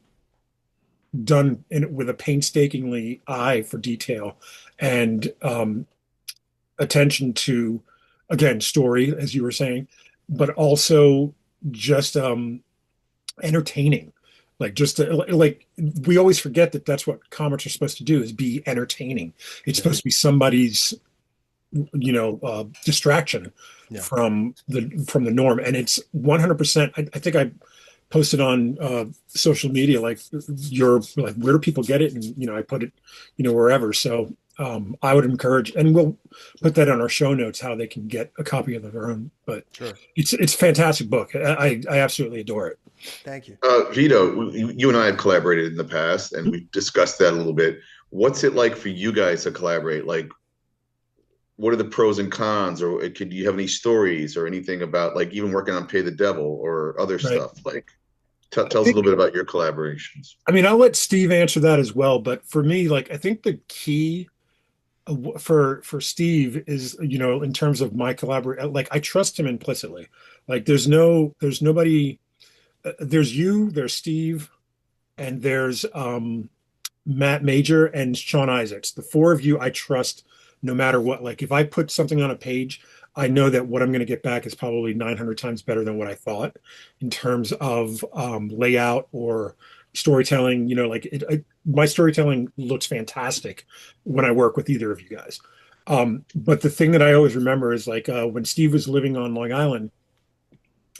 done with a painstakingly eye for detail and attention to, again, story, as you were saying, but also just entertaining. Like like we always forget that that's what comics are supposed to do is be entertaining. It's Yeah. supposed to be somebody's distraction Yeah. from the norm, and it's 100%. I think I posted on social media like your like where do people get it, and I put it wherever. So I would encourage, and we'll put that on our show notes how they can get a copy of their own. But Sure. it's a fantastic book. I absolutely adore it. Thank you. Vito, you and I have collaborated in the past, and we've discussed that a little bit. What's it like for you guys to collaborate? Like, what are the pros and cons, or could you have any stories or anything about like even working on Pay the Devil or other Right. stuff? Like, I tell us a think little bit about your collaborations. I mean I'll let Steve answer that as well. But for me, like I think the key for Steve is in terms of my collaborate, like I trust him implicitly. Like there's nobody. There's you, there's Steve, and there's Matt Major and Sean Isaacs. The four of you I trust no matter what. Like if I put something on a page, I know that what I'm going to get back is probably 900 times better than what I thought in terms of layout or storytelling. Like my storytelling looks fantastic when I work with either of you guys. But the thing that I always remember is like when Steve was living on Long Island,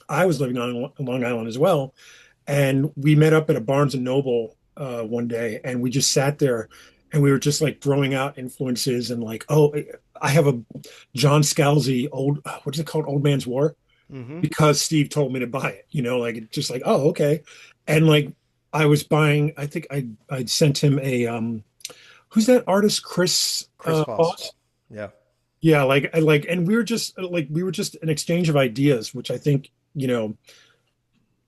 I was living on Long Island as well, and we met up at a Barnes and Noble one day, and we just sat there, and we were just like throwing out influences and like, oh, I have a John Scalzi old, what's it called, Old Man's War, Mm-hmm. because Steve told me to buy it. Like it just like, oh, okay, and like I was buying, I think I'd sent him a who's that artist, Chris Chris Foss. Foss? Yeah. Yeah, like I like, and we were just an exchange of ideas, which I think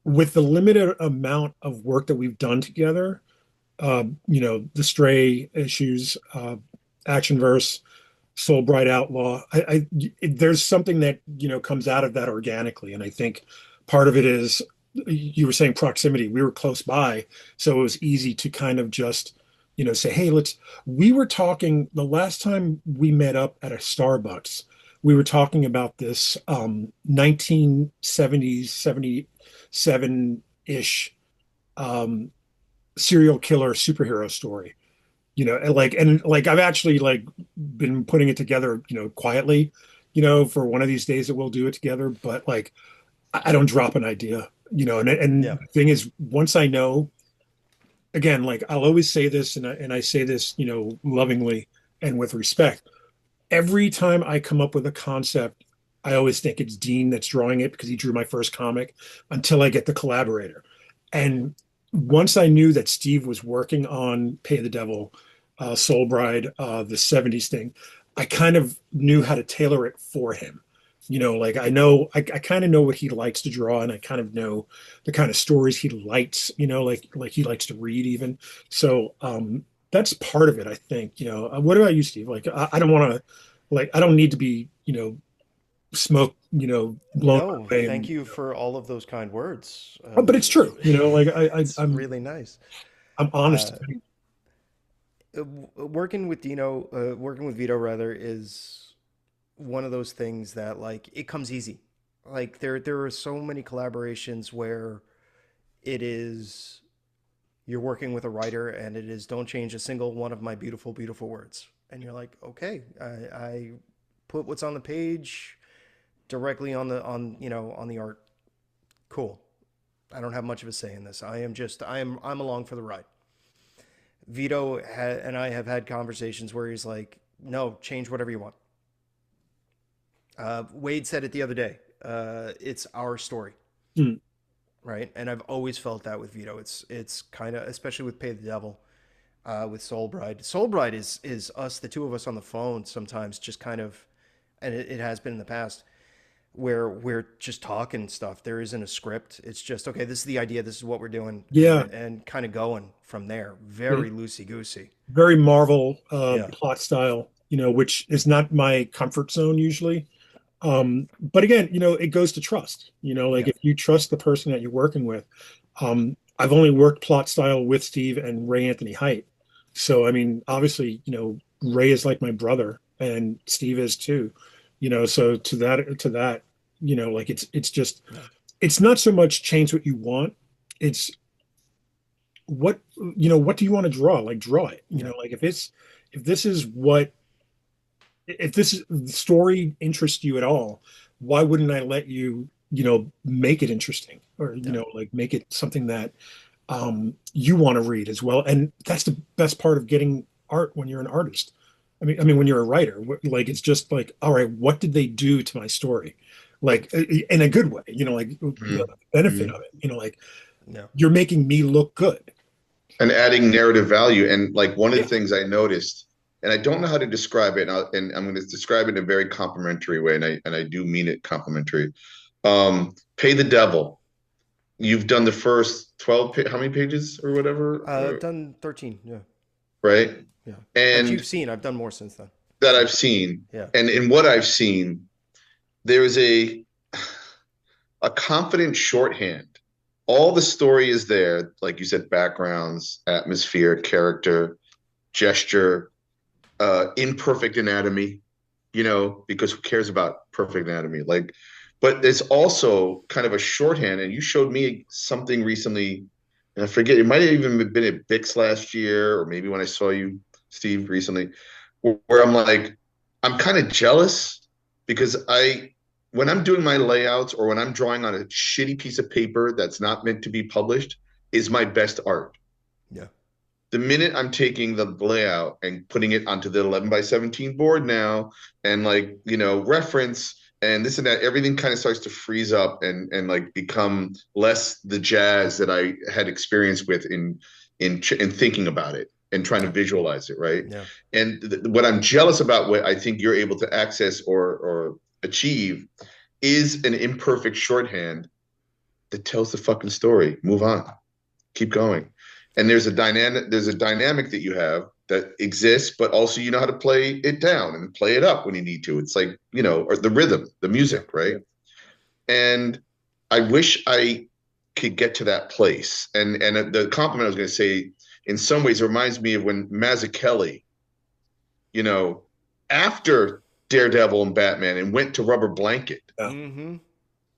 with the limited amount of work that we've done together, the Stray issues, Action Verse, Soul Bride Outlaw, there's something that comes out of that organically, and I think part of it is you were saying proximity. We were close by, so it was easy to kind of just say, hey, let's. We were talking the last time we met up at a Starbucks. We were talking about this 1970s, 77-ish um, serial killer superhero story. And I've actually like been putting it together, quietly, for one of these days that we'll do it together. But like, I don't drop an idea, and Yeah. the thing is, once I know, again, like I'll always say this, and I say this, lovingly and with respect. Every time I come up with a concept, I always think it's Dean that's drawing it because he drew my first comic until I get the collaborator. And once I knew that Steve was working on Pay the Devil, Soul Bride, the 70s thing, I kind of knew how to tailor it for him. Like I kind of know what he likes to draw, and I kind of know the kind of stories he likes, like he likes to read even. So that's part of it, I think. What about you, Steve? Like I don't want to, like I don't need to be, smoke, blown No, away, thank and you for all of those kind words. but it's true. Like It's I'm really nice. honest. Uh, Working with Dino, working with Vito rather, is one of those things that like it comes easy. Like there are so many collaborations where it is you're working with a writer and it is don't change a single one of my beautiful, beautiful words. And you're like, okay, I put what's on the page directly on on the art. Cool. I don't have much of a say in this. I'm along for the ride. And I have had conversations where he's like, "No, change whatever you want." Wade said it the other day. It's our story, Hmm. right? And I've always felt that with Vito. It's kind of, especially with Pay the Devil, with Soul Bride. Soul Bride is us, the two of us on the phone sometimes, just kind of, and it has been in the past where we're just talking stuff. There isn't a script. It's just, okay, this is the idea. This is what we're doing, Yeah, and kind of going from there. Very loosey goosey. very Marvel Yeah, plot style, which is not my comfort zone usually. But again, it goes to trust. Like yeah, if you trust the person that you're working with. I've only worked plot style with Steve and Ray Anthony Height. So I mean, obviously, Ray is like my brother and Steve is too. So to that, like it's just yeah, it's not so much change what you want. It's what do you want to draw? Like draw it. yeah, Like if this is what if this is the story interests you at all, why wouldn't I let you, make it interesting or, yeah, like make it something that you want to read as well. And that's the best part of getting art when you're an artist. I mean, when you're a writer, like it's just like, all right, what did they do to my story? Like in a good way, like the benefit Mhm. of it, like yeah. you're making me look good. And adding narrative value. And like one of the Yeah. things I noticed, and I don't know how to describe it, and I'm going to describe it in a very complimentary way, and I do mean it complimentary. Pay the Devil. You've done the first 12, how many pages or whatever, I've done 13. Yeah, right? yeah. That you've And seen. I've done more since then. that I've seen, Yeah, and in what I've seen, there's a confident shorthand. All the story is there, like you said, backgrounds, atmosphere, character, gesture, imperfect anatomy, because who cares about perfect anatomy? Like, but there's also kind of a shorthand, and you showed me something recently, and I forget, it might have even been at Bix last year, or maybe when I saw you, Steve, recently, where I'm like, I'm kind of jealous because when I'm doing my layouts or when I'm drawing on a shitty piece of paper that's not meant to be published, is my best art. yeah, The minute I'm taking the layout and putting it onto the 11 by 17 board now, and like, reference and this and that, everything kind of starts to freeze up and like become less the jazz that I had experience with in thinking about it and trying to yeah, visualize it, right? yeah, And what I'm jealous about, what I think you're able to access or achieve, is an imperfect shorthand that tells the fucking story. Move on, keep going. And there's a dynamic that you have that exists, but also you know how to play it down and play it up when you need to. It's like, or the rhythm, the yeah, music, right? And I wish I could get to that place. And the compliment I was going to say, in some ways, it reminds me of when Mazzucchelli, you know, after Daredevil and Batman, and went to Rubber Blanket. Yeah. Mm-hmm.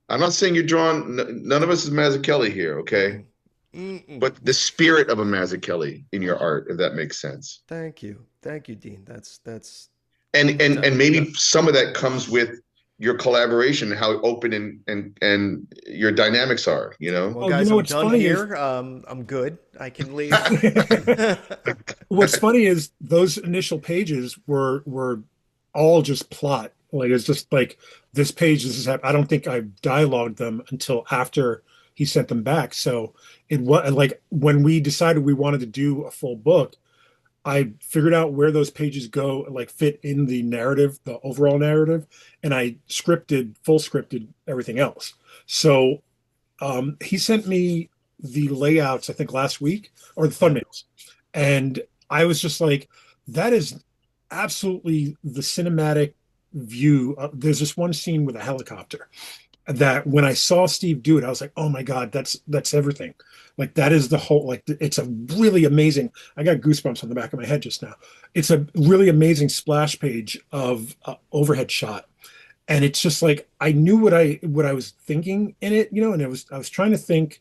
I'm not saying you're drawing. None of us is Mazzucchelli here, okay? Mm-mm. Mm-mm. But the spirit of a Mazzucchelli in your art, if that makes sense. Thank you, Dean. That's And that. maybe some of that comes with your collaboration, how open and your dynamics are, you know? Well, Oh, guys, I'm what's done funny is here. I'm good. I can leave. what's funny is those initial pages were all just plot. Like it's just like this page. This is. I don't think I dialogued them until after he sent them back. So it was like when we decided we wanted to do a full book, I figured out where those pages go, like fit in the narrative, the overall narrative, and I full scripted everything else. So he sent me the layouts, I think last week, or the Yeah. thumbnails. And I was just like, that is absolutely the cinematic view. There's this one scene with a helicopter that when I saw Steve do it, I was like, oh my God, that's everything. Like that is the whole, like it's a really amazing, I got goosebumps on the back of my head just now. It's a really amazing splash page of overhead shot. And it's just like I knew what I was thinking in it, and I was trying to think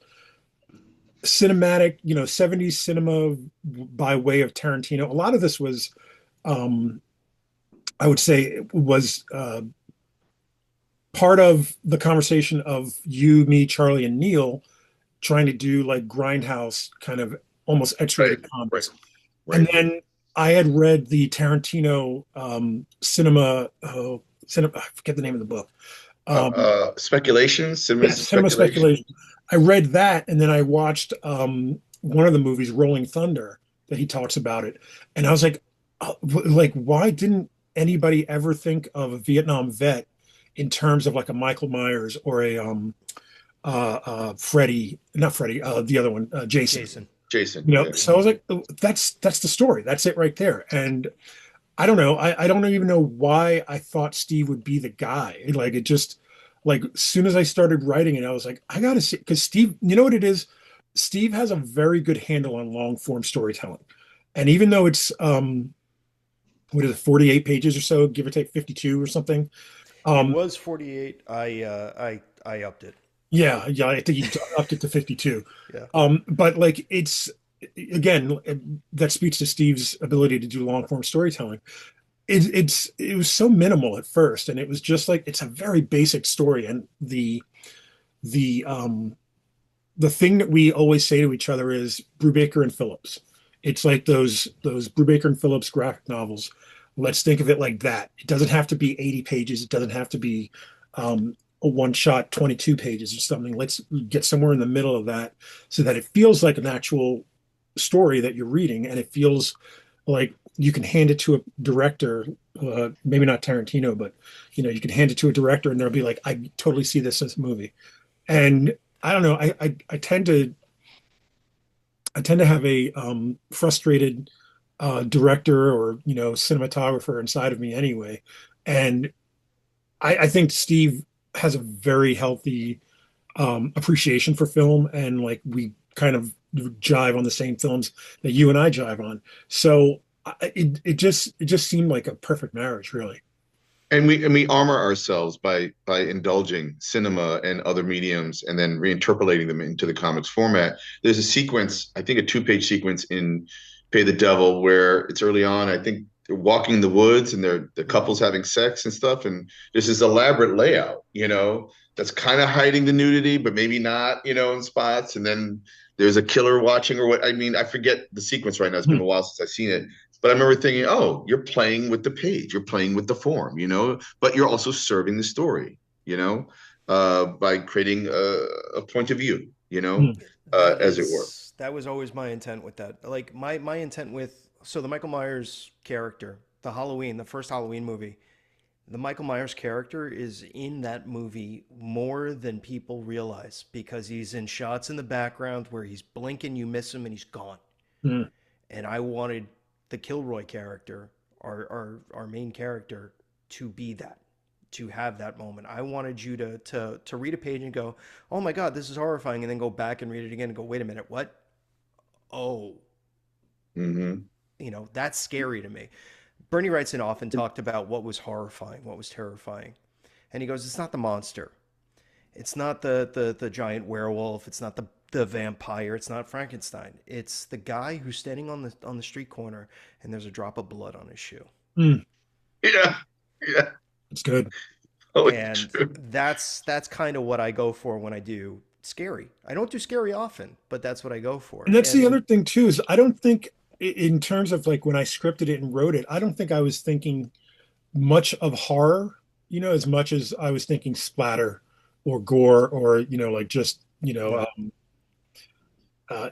cinematic, 70s cinema by way of Tarantino. A lot of this was um I would say it was part of the conversation of you, me, Charlie, and Neil trying to do like grindhouse kind of almost Right, X-rated right. comics. And right. then I had read the Tarantino cinema. I forget the name of the book. Um, Speculation, cinema yeah, Cinema speculation. Speculation. I read that, and then I watched one of the movies, Rolling Thunder, that he talks about it, and I was like, like, why didn't anybody ever think of a Vietnam vet in terms of like a Michael Myers or a Freddy, not Freddy, the other one, Jason. Jason. Jason, You know, yeah. so I was like, oh, that's the story. That's it right there. And I don't know. I don't even know why I thought Steve would be the guy. Like it just like as soon as I started writing it, I was like, I gotta see because Steve, you know what it is? Steve has a very good handle on long form storytelling. And even though it's what is it, 48 pages or so, give or take 52 or something. It Um, was 48. I upped it. yeah, I think he upped it to 52. Yeah. But like it's again, that speaks to Steve's ability to do long form storytelling. It was so minimal at first, and it was just like it's a very basic story, and the the thing that we always say to each other is Brubaker and Phillips. It's like those Brubaker and Phillips graphic novels. Let's think of it like that. It doesn't have to be 80 pages. It doesn't have to be a one shot 22 pages or something. Let's get somewhere in the middle of that so that it feels like an actual story that you're reading, and it feels like you can hand it to a director, maybe not Tarantino, but you know, you can hand it to a director and they'll be like, I totally see this as a movie. And I don't know, I tend to have a frustrated director or you know cinematographer inside of me anyway, and I think Steve has a very healthy appreciation for film, and like we kind of jive on the same films that you and I jive on. So it just seemed like a perfect marriage, really. And we armor ourselves by indulging cinema and other mediums and then reinterpolating them into the comics format. There's a sequence, I think a two-page sequence in Pay the Devil where it's early on. I think they're walking the woods and the couples having sex and stuff, and there's this elaborate layout, that's kind of hiding the nudity, but maybe not, in spots. And then there's a killer watching or what. I mean, I forget the sequence right now. It's been Hmm. a while since I've seen it. But I remember thinking, oh, you're playing with the page, you're playing with the form, but you're also serving the story, by creating a point of view, Hmm. as it were. That was always my intent with that. Like my intent with so the Michael Myers character, the first Halloween movie, the Michael Myers character is in that movie more than people realize because he's in shots in the background where he's blinking, you miss him, and he's gone. Hmm. And I wanted the Kilroy character, our main character, to be that, to have that moment. I wanted you to read a page and go, "Oh my God, this is horrifying," and then go back and read it again and go, "Wait a minute, what? Oh, Hmm. that's scary to me." Bernie Wrightson often talked about what was horrifying, what was terrifying, and he goes, "It's not the monster, it's not the giant werewolf, it's not the vampire, it's not Frankenstein. It's the guy who's standing on the street corner and there's a drop of blood on his shoe." Hmm. Yeah, yeah. It's good. Oh, it's And true. that's kind of what I go for when I do scary. I don't do scary often, but that's what I go for. And that's the And other thing too, is I don't think in terms of like when I scripted it and wrote it, I don't think I was thinking much of horror, you know, as much as I was thinking splatter or gore or, you know, like just, yeah.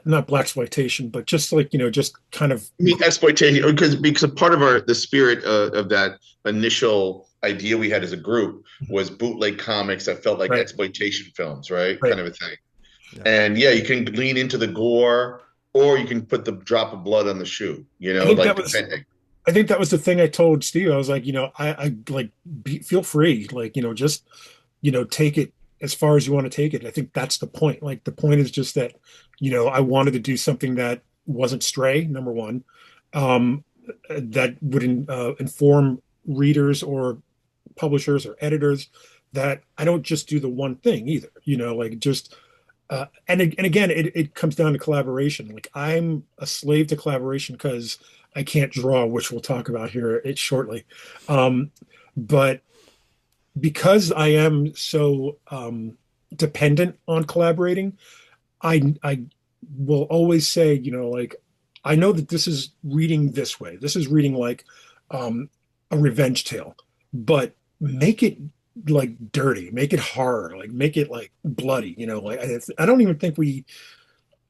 not black exploitation, but just like, you know, just kind of, I mean, exploitation, because part of the spirit of that initial idea we had as a group was bootleg comics that felt like right, exploitation films, right? right. Kind of a thing. Yeah. And yeah, you can lean into the gore, or you can put the drop of blood on the shoe, I think like that was, depending. I think that was the thing I told Steve. I was like, you know, I like feel free, like, you know, just, you know, take it as far as you want to take it. I think that's the point. Like the point is just that, you know, I wanted to do something that wasn't stray, number one, um, that would inform readers or publishers or editors that I don't just do the one thing either, you know, like just and again, it comes down to collaboration. Like I'm a slave to collaboration because I can't draw, which we'll talk about here it shortly. Um, but because I am so dependent on collaborating, I will always say, you know, like I know that this is reading this way. This is reading like um, a revenge tale, but make it like dirty, make it horror, like make it like bloody. Like I don't even think we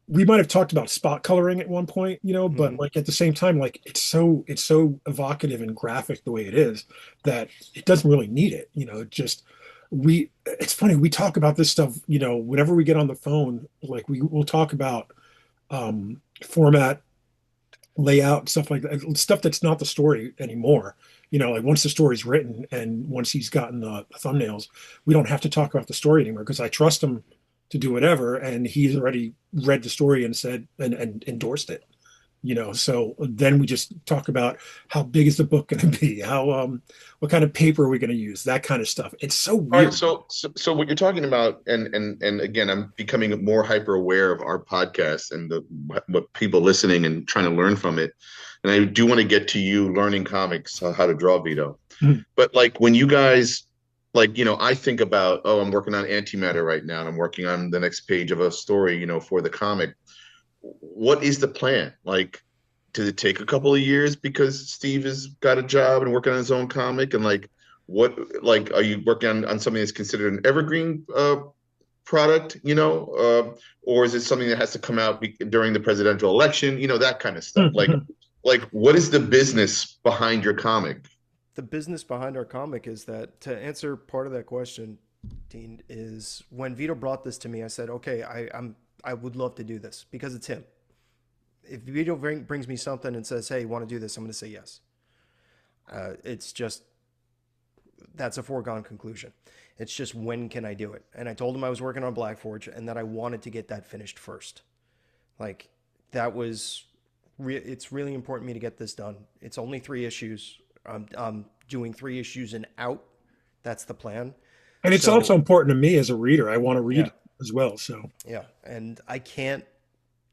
might have talked about spot coloring at one point, but Hmm. like at the same time, like it's so evocative and graphic the way it is that it doesn't really need it. It just we it's funny, we talk about this stuff, whenever we get on the phone, like we'll talk about format, layout, stuff like that, stuff that's not the story anymore. Like once the story's written and once he's gotten the thumbnails, we don't have to talk about the story anymore because I trust him to do whatever, and he's already read the story and said and endorsed it. So then we just talk about how big is the book going to be, how what kind of paper are we going to use, that kind of stuff. It's so All right, weird. so what you're talking about, and again, I'm becoming more hyper aware of our podcast and what people listening and trying to learn from it. And I do want to get to you learning comics, how to draw, Vito. Mhm. But like when you guys, like, I think about, oh, I'm working on antimatter right now, and I'm working on the next page of a story, for the comic. What is the plan? Like, does it take a couple of years because Steve has got a job and working on his own comic? And like, what, like, are you working on something that's considered an evergreen product, or is it something that has to come out during the presidential election, that kind of stuff? Like, what is the business behind your comic? The business behind our comic is that, to answer part of that question, Dean, is when Vito brought this to me, I said, okay, I would love to do this because it's him. If Vito brings me something and says, hey, you want to do this? I'm going to say yes. It's just, that's a foregone conclusion. It's just, when can I do it? And I told him I was working on Black Forge and that I wanted to get that finished first. Like, that was, it's really important to me to get this done. It's only 3 issues. I'm doing 3 issues and out. That's the plan. And it's also So, important to me as a reader. I want to yeah, read as well. So yeah. And I can't,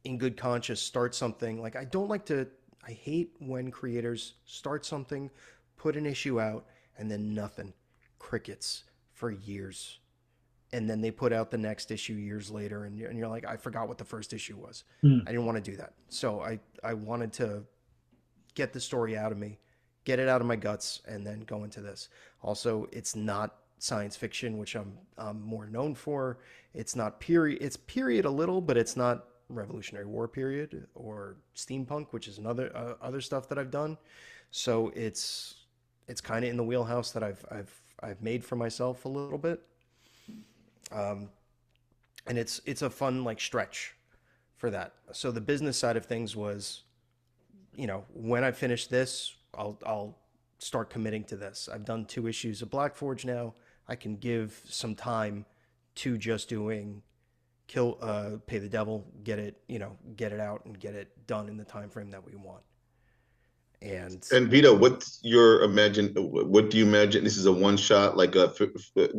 in good conscience, start something. Like, I don't like to, I hate when creators start something, put an issue out, and then nothing. Crickets for years. And then they put out the next issue years later, and you're like, I forgot what the first issue was. hmm. I didn't want to do that. So I wanted to get the story out of me, get it out of my guts, and then go into this. Also, it's not science fiction, which I'm more known for. It's not period. It's period a little, but it's not Revolutionary War period or steampunk, which is another other stuff that I've done. So it's kind of in the wheelhouse that I've made for myself a little bit. Um, and it's a fun like stretch for that. So the business side of things was, when I finish this, I'll start committing to this. I've done 2 issues of Black Forge now. I can give some time to just doing pay the devil, get it out and get it done in the time frame that we want. And And Vito, what do you imagine? This is a one shot, like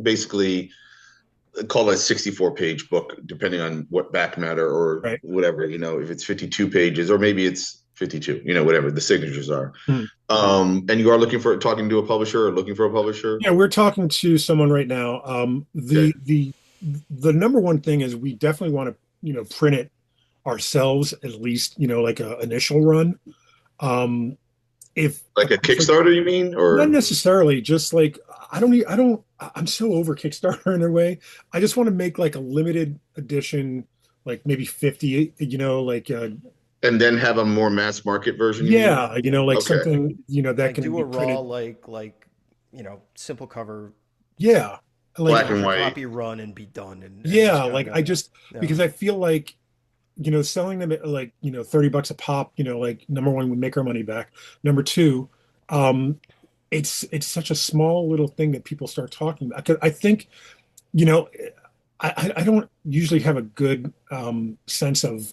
basically call it a 64 page book, depending on what back matter or Right. whatever, if it's 52 pages or maybe it's 52, whatever the signatures are. Hmm. And you are talking to a publisher or looking for a publisher. Yeah, we're talking to someone right now. Okay. The number one thing is we definitely want to, print it ourselves, at least, like a initial run. Um, if Like a Kickstarter, you mean? not Or necessarily, just like I'm so over Kickstarter in a way. I just want to make like a limited edition, like maybe 50, like and then have a more mass market version, you mean? yeah, like Okay. something, that like can do be a raw printed. like simple cover Yeah. Like Black and 200 white. copy run and be done, and yeah, just like kind I of, just yeah. because I feel like selling them at like, $30 a pop, like number one, would make our money back. Number two, um, it's such a small little thing that people start talking about. 'Cause I think, you know, I don't usually have a good sense of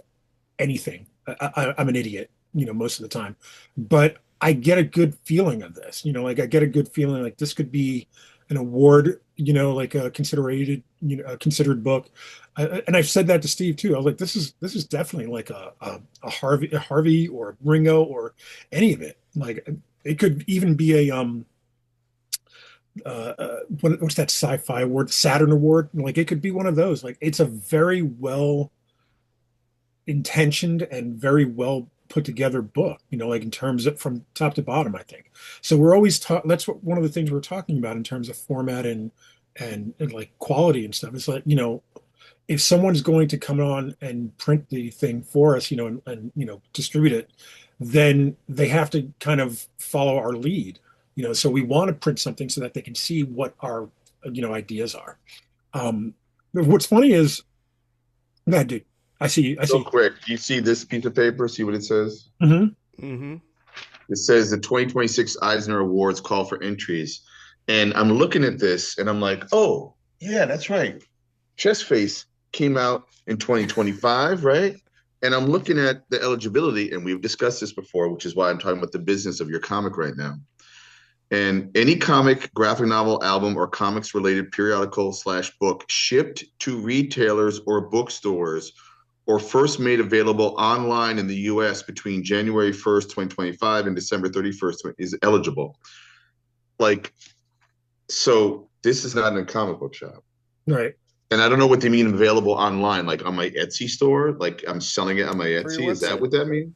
anything. I'm an idiot, most of the time, but I get a good feeling of this. Like I get a good feeling like this could be an award, like a a considered book. And I've said that to Steve too. I was like, this is definitely like a Harvey or Ringo or any of it. Like it could even be a what's that sci-fi award, Saturn Award? Like it could be one of those. Like it's a very well intentioned and very well put together book, like in terms of from top to bottom, I think. So we're always that's what one of the things we're talking about in terms of format and like quality and stuff. It's like, if someone's going to come on and print the thing for us, and distribute it, then they have to kind of follow our lead. So we want to print something so that they can see what our ideas are. What's funny is, yeah, dude, I Real see. quick, do you see this piece of paper? See what it says? Hmm. Mm-hmm. It says the 2026 Eisner Awards call for entries. And I'm looking at this and I'm like, oh, yeah, that's right. Chest Face came out in 2025, right? And I'm looking at the eligibility, and we've discussed this before, which is why I'm talking about the business of your comic right now. And any comic, graphic novel, album, or comics related periodical slash book shipped to retailers or bookstores or first made available online in the US between January 1st, 2025 and December 31st is eligible. Like, so this is not in a comic book shop. Right. And I don't know what they mean available online, like on my Etsy store, like I'm selling it on my For your Etsy. Is that website. what that means?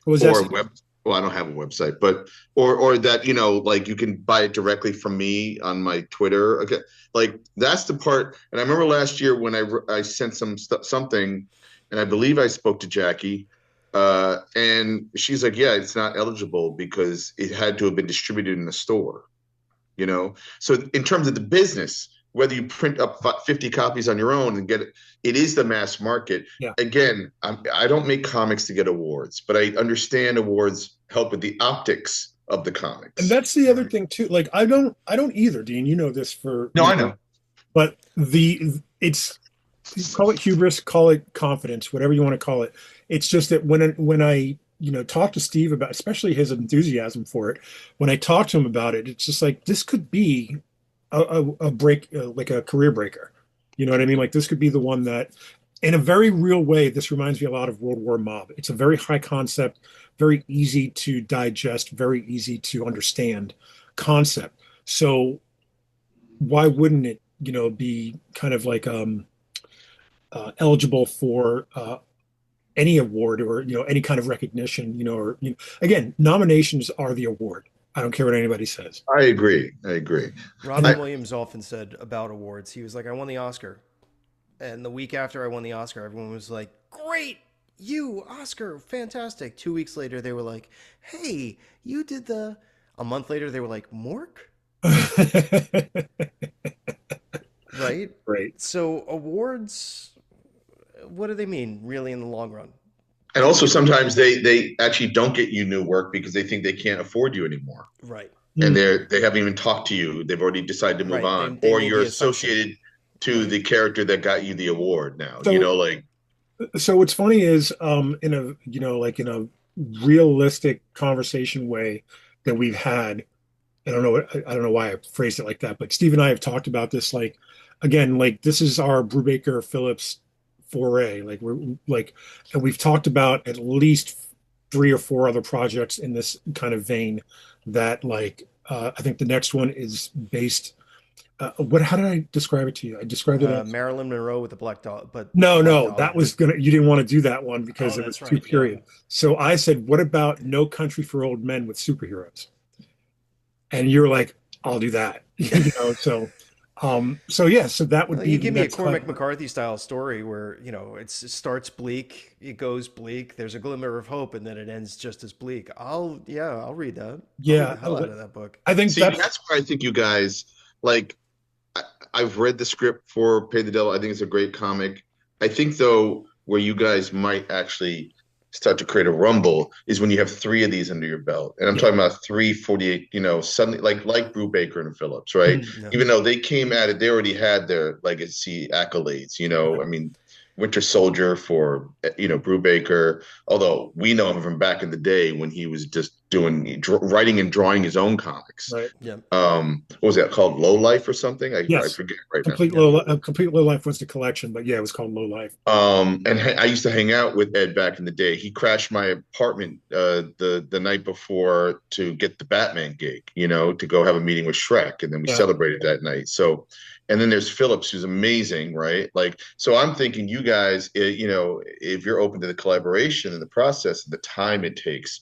What was that? Or web well, I don't have a website, but or that, like you can buy it directly from me on my Twitter. Okay. Like that's the part. And I remember last year when I sent something, and I believe I spoke to Jackie, and she's like, yeah, it's not eligible because it had to have been distributed in the store. So in terms of the business, whether you print up 50 copies on your own and get it, it is the mass market. Yeah. Again, I don't make comics to get awards, but I understand awards help with the optics of the And comics. that's the other thing too. Like I don't either, Dean. You know this for No, I know. but it's call it hubris, call it confidence, whatever you want to call it. It's just that when I talk to Steve about, especially his enthusiasm for it, when I talk to him about it, it's just like this could be a break, like a career breaker. You know what I mean? Like this could be the one that, in a very real way, this reminds me a lot of World War Mob. It's a very high concept, very easy to digest, very easy to understand concept. So why wouldn't it, be kind of like eligible for any award or any kind of recognition, or again, nominations are the award. I don't care what anybody says. I agree. I agree. Robin I, Williams often said about awards, he was like, I won the Oscar. And the week after I won the Oscar, everyone was like, great, you, Oscar, fantastic. 2 weeks later, they were like, hey, you did the. A month later, they were like, Mork? Right? Right. So awards, what do they mean really in the long run? and also sometimes they actually don't get you new work because they think they can't afford you anymore. Right. And Mm. they haven't even talked to you. They've already decided to move Right. on, They or made you're the assumption. associated to Right. the character that got you the award now. So Like so what's funny is in a like in a realistic conversation way that we've had. I don't know why I phrased it like that, but Steve and I have talked about this. Like, again, like this is our Brubaker Phillips foray. Like we're like, and we've talked about at least three or four other projects in this kind of vein. That like, I think the next one is based. What? How did I describe it to you? I described it as Marilyn Monroe with the black dog, but no, Black no. That Dog. was gonna. You didn't want to do that one Oh, because it was that's too right. Yeah. period. So I said, what about No Country for Old Men with superheroes? And you're like, I'll do that. So yeah, so that would Well, be you the give me a next Cormac title. McCarthy style story where, it starts bleak, it goes bleak, there's a glimmer of hope, and then it ends just as bleak. I'll read that. I'll read Yeah, the hell out of that book. I think see, that's that's where I think you guys like. I've read the script for Pay the Devil. I think it's a great comic. I think though, where you guys might actually start to create a rumble is when you have three of these under your belt. And I'm yeah. talking about 348, suddenly like Brubaker and Phillips, right? Mhm. Yeah. Even though they came at it, they already had their legacy accolades, Right. I mean, Winter Soldier for Brubaker, although we know him from back in the day when he was just doing writing and drawing his own comics. Right. Yeah. What was that called? Low Life or something? I Yes. forget right now. Yep. Complete Low Life was the collection, but yeah, it was called Low Life. And I used to hang out with Ed back in the day. He crashed my apartment the night before to get the Batman gig, to go have a meeting with Shrek, and then we Yeah. celebrated that night. So, and then there's Phillips, who's amazing, right? Like, so I'm thinking, you guys, if you're open to the collaboration and the process and the time it takes,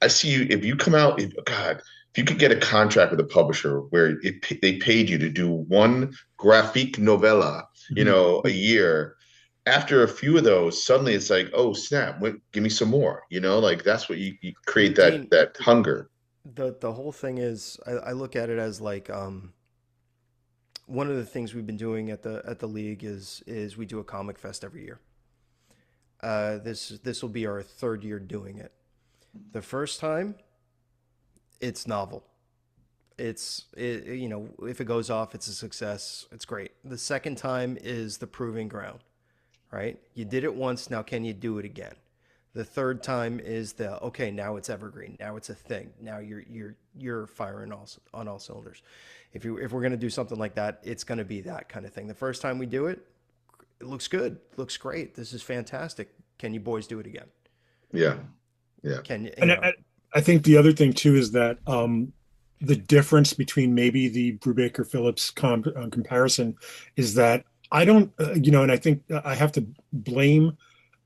I see you. If you come out, God, if you could get a contract with a publisher where they paid you to do one graphic novella, a year. After a few of those, suddenly it's like, oh snap, give me some more. Like that's what you create Dean, that hunger. the whole thing is, I look at it as like one of the things we've been doing at the league is we do a comic fest every year. This will be our third year doing it. The first time, it's novel. If it goes off, it's a success. It's great. The second time is the proving ground, right? You did it once. Now, can you do it again? The third time is okay. Now it's evergreen. Now it's a thing. Now you're firing on all cylinders. If we're gonna do something like that, it's gonna be that kind of thing. The first time we do it, it looks good. It looks great. This is fantastic. Can you boys do it again? Yeah, yeah. Can you? And I think the other thing too is that the difference between maybe the Brubaker Phillips comparison is that I don't, and I think I have to blame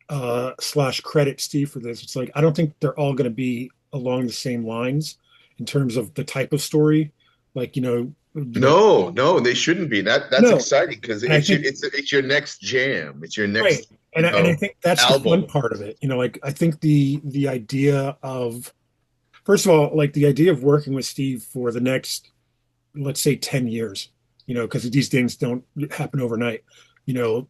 / credit Steve for this. It's like I don't think they're all going to be along the same lines in terms of the type of story. Like No, they shouldn't be. That's no, exciting because and I think it's your next jam. It's your right, next and I think that's the fun album. part of it. Like I think the idea of first of all, like the idea of working with Steve for the next, let's say 10 years, because these things don't happen overnight.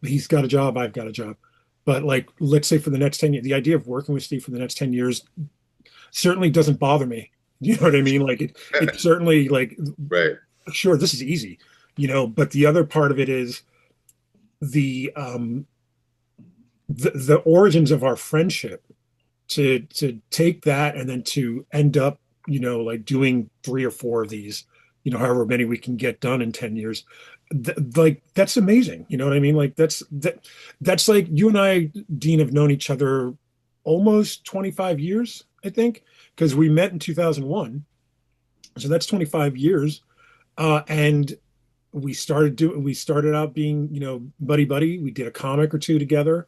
He's got a job, I've got a job. But like, let's say for the next 10 years, the idea of working with Steve for the next 10 years certainly doesn't bother me. You know what I mean? Like it certainly like, Right. sure, this is easy, but the other part of it is the, the origins of our friendship to take that and then to end up like doing 3 or 4 of these, however many we can get done in 10 years, like that's amazing. You know what I mean? Like that's like you and I, Dean, have known each other almost 25 years, I think, because we met in 2001, so that's 25 years. And we started out being buddy buddy. We did a comic or two together.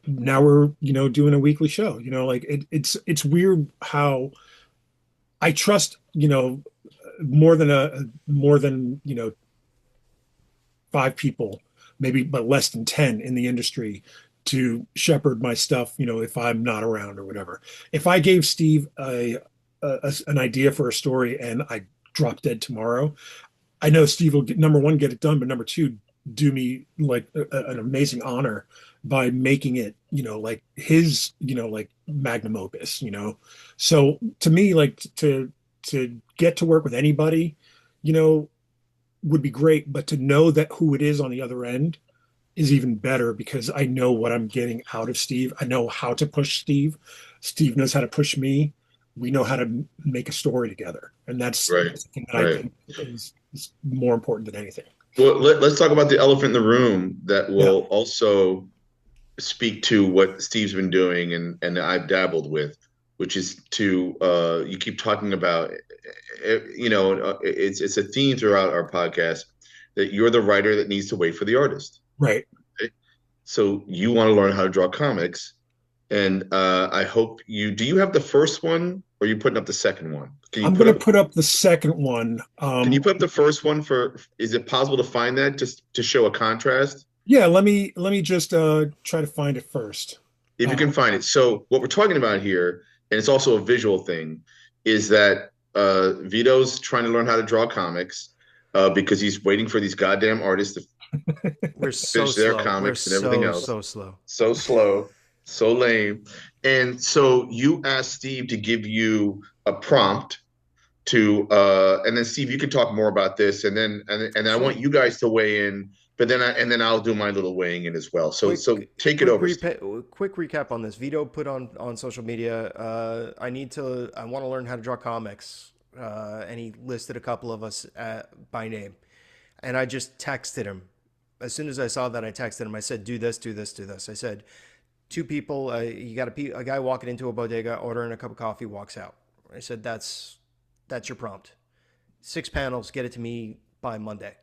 Now we're doing a weekly show. Like it's weird how I trust more than 5 people, maybe, but less than 10 in the industry to shepherd my stuff, if I'm not around or whatever. If I gave Steve an idea for a story and I drop dead tomorrow, I know Steve will number one, get it done, but number two, do me like an amazing honor by making it, like his, like magnum opus, So to me, like to get to work with anybody, would be great, but to know that who it is on the other end is even better because I know what I'm getting out of Steve. I know how to push Steve. Steve knows how to push me. We know how to make a story together. And that's Right. the thing that I Right. think is more important than anything. Well, let's talk about the elephant in the room that Yeah. will also speak to what Steve's been doing and I've dabbled with, which is to you keep talking about it's a theme throughout our podcast that you're the writer that needs to wait for the artist. Right. Right? So you want to learn how to draw comics, and I hope do you have the first one or are you putting up the second one? I'm going to put up the second one. Can you put up the first one is it possible to find that just to show a contrast? Yeah, let me just try to find it first. If you can find it. So what we're talking about here, and it's also a visual thing, is that Vito's trying to learn how to draw comics because he's waiting for these goddamn artists to We're so finish their slow. comics We're and everything so else. so slow. So slow, so lame. And so you asked Steve to give you a prompt and then Steve, you can talk more about this, and I want Sure. you guys to weigh in, but then I'll do my little weighing in as well. So take it over, Steve. Quick recap on this. Vito put on social media. I want to learn how to draw comics. And he listed a couple of us by name, and I just texted him. As soon as I saw that, I texted him. I said, "Do this, do this, do this." I said, two people. You got a guy walking into a bodega, ordering a cup of coffee, walks out. I said, "That's your prompt. 6 panels. Get it to me by Monday."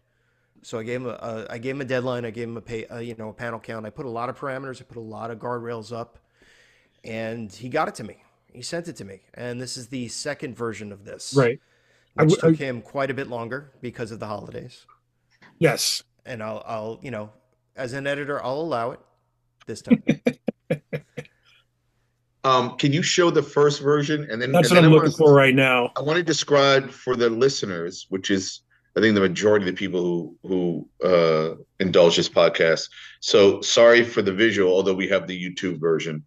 So I gave him a deadline. I gave him a panel count. I put a lot of parameters. I put a lot of guardrails up, and he got it to me. He sent it to me, and this is the second version of this, Right. which took him quite a bit longer because of the holidays. Yes. And I'll as an editor, I'll allow it this time. Can you show the first version, and then That's what I'm looking for right now. I want to describe for the listeners, which is I think the majority of the people who indulge this podcast. So sorry for the visual, although we have the YouTube version.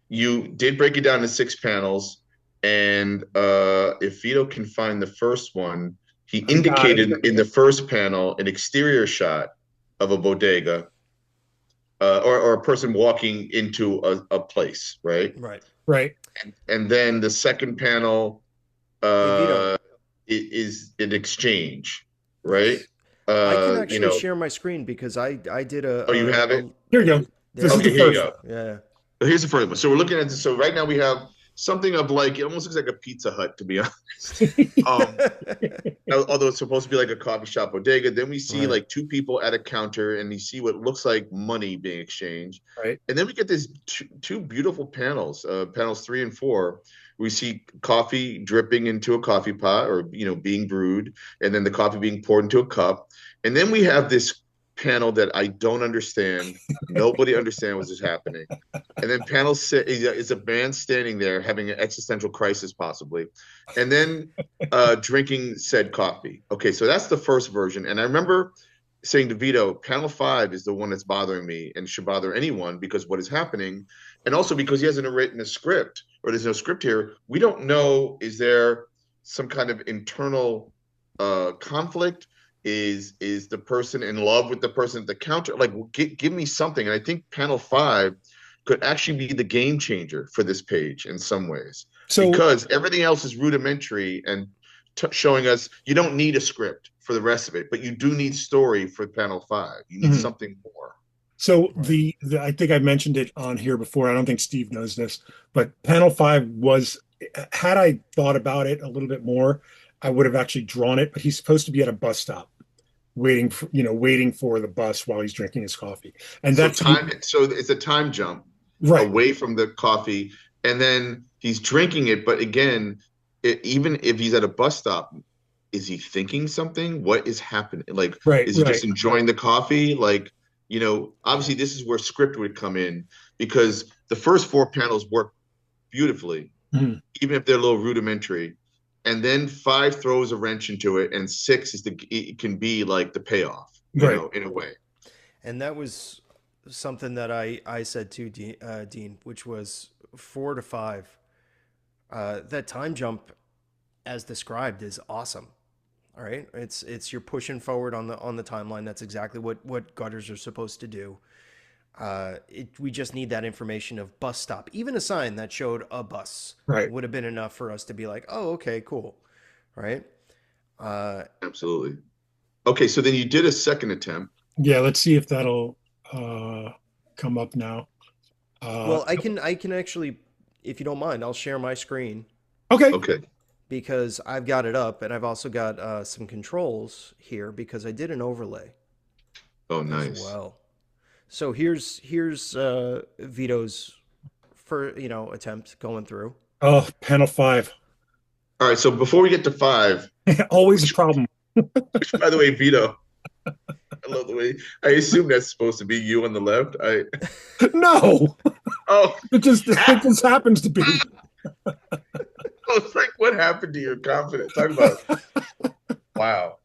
You did break it down to 6 panels, and if Vito can find the first one, he indicated in the first panel an exterior shot of a bodega, or a person walking into a place, right? Right. Right. And then the second panel Hey, is an exchange, right? I can actually share my screen because I did a. Oh, you have it? Here you go. This is okay, the here you first. go. Yeah. Here's the first one. So we're looking at this. So right now we have something of like, it almost looks like a Pizza Hut, to be honest. Although it's supposed to be like a coffee shop bodega. Then we see like two people at a counter, and you see what looks like money being exchanged. Right. And then we get this two beautiful panels, panels 3 and 4. We see coffee dripping into a coffee pot, or being brewed, and then the coffee being poured into a cup. And then we have this panel that I don't understand. Nobody understands what's happening. And then panel 6 is a man standing there having an existential crisis, possibly, and then drinking said coffee. Okay, so that's the first version. And I remember saying to Vito, panel 5 is the one that's bothering me and should bother anyone, because what is happening, and also because he hasn't written a script, or there's no script here. We don't know, is there some kind of internal conflict? Is the person in love with the person at the counter? Like, give me something. And I think panel 5 could actually be the game changer for this page in some ways, because everything else is rudimentary and showing us you don't need a script for the rest of it, but you do need story for panel 5. You need something more. So the I think I mentioned it on here before. I don't think Steve knows this, but panel 5 was, had I thought about it a little bit more, I would have actually drawn it. But he's supposed to be at a bus stop, waiting for the bus while he's drinking his coffee, and that's time. So it's a time jump, right, away from the coffee, and then he's drinking it. But again, even if he's at a bus stop, is he thinking something? What is happening? Like, is he just enjoying the coffee? Like, obviously this is where script would come in, because the first 4 panels work beautifully, even if they're a little rudimentary. And then 5 throws a wrench into it, and 6 it can be like the payoff, in a way. And that was something that I said to Dean, which was 4 to 5. That time jump, as described, is awesome. All right, it's you're pushing forward on the timeline. That's exactly what gutters are supposed to do. We just need that information of bus stop. Even a sign that showed a bus would have been enough for us to be like, oh, okay, cool, right? Absolutely. Okay, so then you did a second attempt. Yeah, let's see if that'll come up now. Well, I can actually, if you don't mind, I'll share my screen. Okay. Because I've got it up, and I've also got some controls here because I did an overlay. Oh, nice. As well. So here's Vito's attempt going through. Oh, panel 5. All right, so before we get to 5, always a problem. Which, by the way, Vito, I love the way. I assume that's supposed to be you on the left. No. Oh, it just happens to be. I was like, what happened to your confidence? Talk about it. Wow.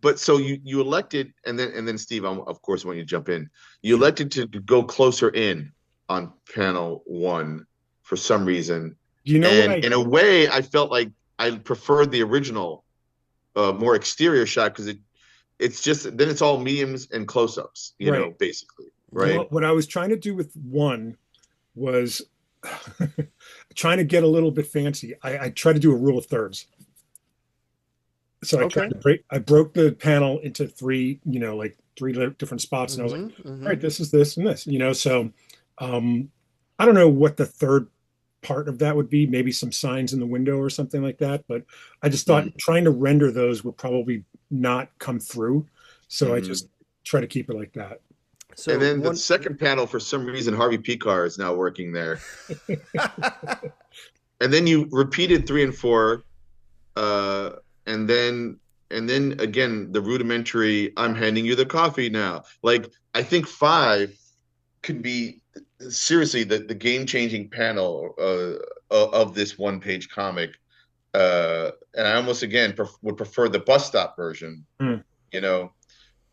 But so you elected, and then Steve, of course, when you jump in, you elected to go closer in on panel 1 for some reason, Do you know what And I? in a way, I felt like I preferred the original, more exterior shot because it's just then it's all mediums and close-ups, Right. basically, Right. right? What I was trying to do with one was trying to get a little bit fancy. I tried to do a rule of thirds. So Okay. I broke the panel into three, like three different spots. And I was like, Mm-hmm. all Mm-hmm. right, this is this and this. So um, I don't know what the third part of that would be, maybe some signs in the window or something like that. But I just thought Mm. trying to render those would probably not come through. So I Hmm. just try to keep it like that. And So then the one. second panel, for some reason, Harvey Picar is now working there. And then you repeated 3 and 4, uh, and then again the rudimentary. I'm handing you the coffee now. Like I think 5 could be seriously the game changing panel of this 1 page comic. And I almost again would prefer the bus stop version. Hmm. You know,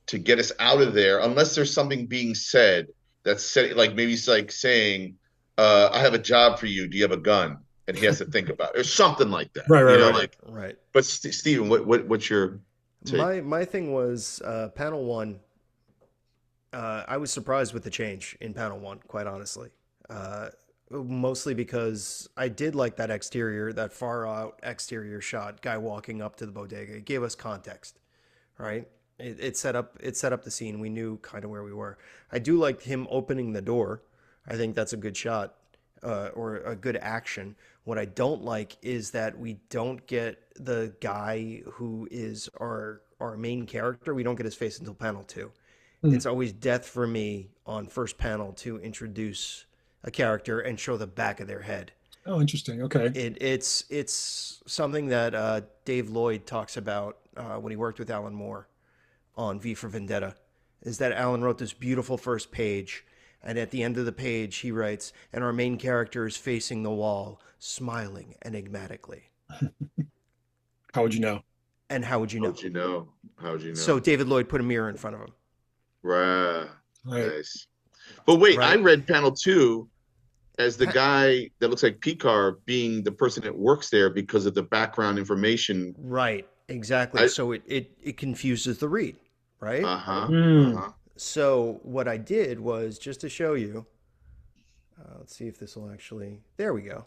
to get us out of there, unless there's something being said that's said, like maybe it's like saying, "I have a job for you. Do you have a gun?" And he has to think about it, or something like that. Right, right, right. Right. Right. But Steven, what's your take? My thing was panel one. I was surprised with the change in panel one, quite honestly. Mostly because I did like that exterior, that far out exterior shot, guy walking up to the bodega. It gave us context, right? It set up the scene. We knew kind of where we were. I do like him opening the door. I think that's a good shot, or a good action. What I don't like is that we don't get the guy who is our main character. We don't get his face until panel two. Hmm. It's always death for me on first panel to introduce a character and show the back of their head. Oh, interesting. Okay. It's something that Dave Lloyd talks about when he worked with Alan Moore on V for Vendetta. Is that Alan wrote this beautiful first page, and at the end of the page he writes, "And our main character is facing the wall, smiling enigmatically." How would you know? And how would you How know? would you know? How would you So know? David Lloyd put a mirror in front of him, Right. Right. Nice. But wait, I right? read panel 2 as the Pa- guy that looks like Picard being the person that works there because of the background information. right, exactly. I So it confuses the read, right? uh-huh. Hmm. Uh-huh. So what I did was just to show you. Let's see if this will actually. There we go.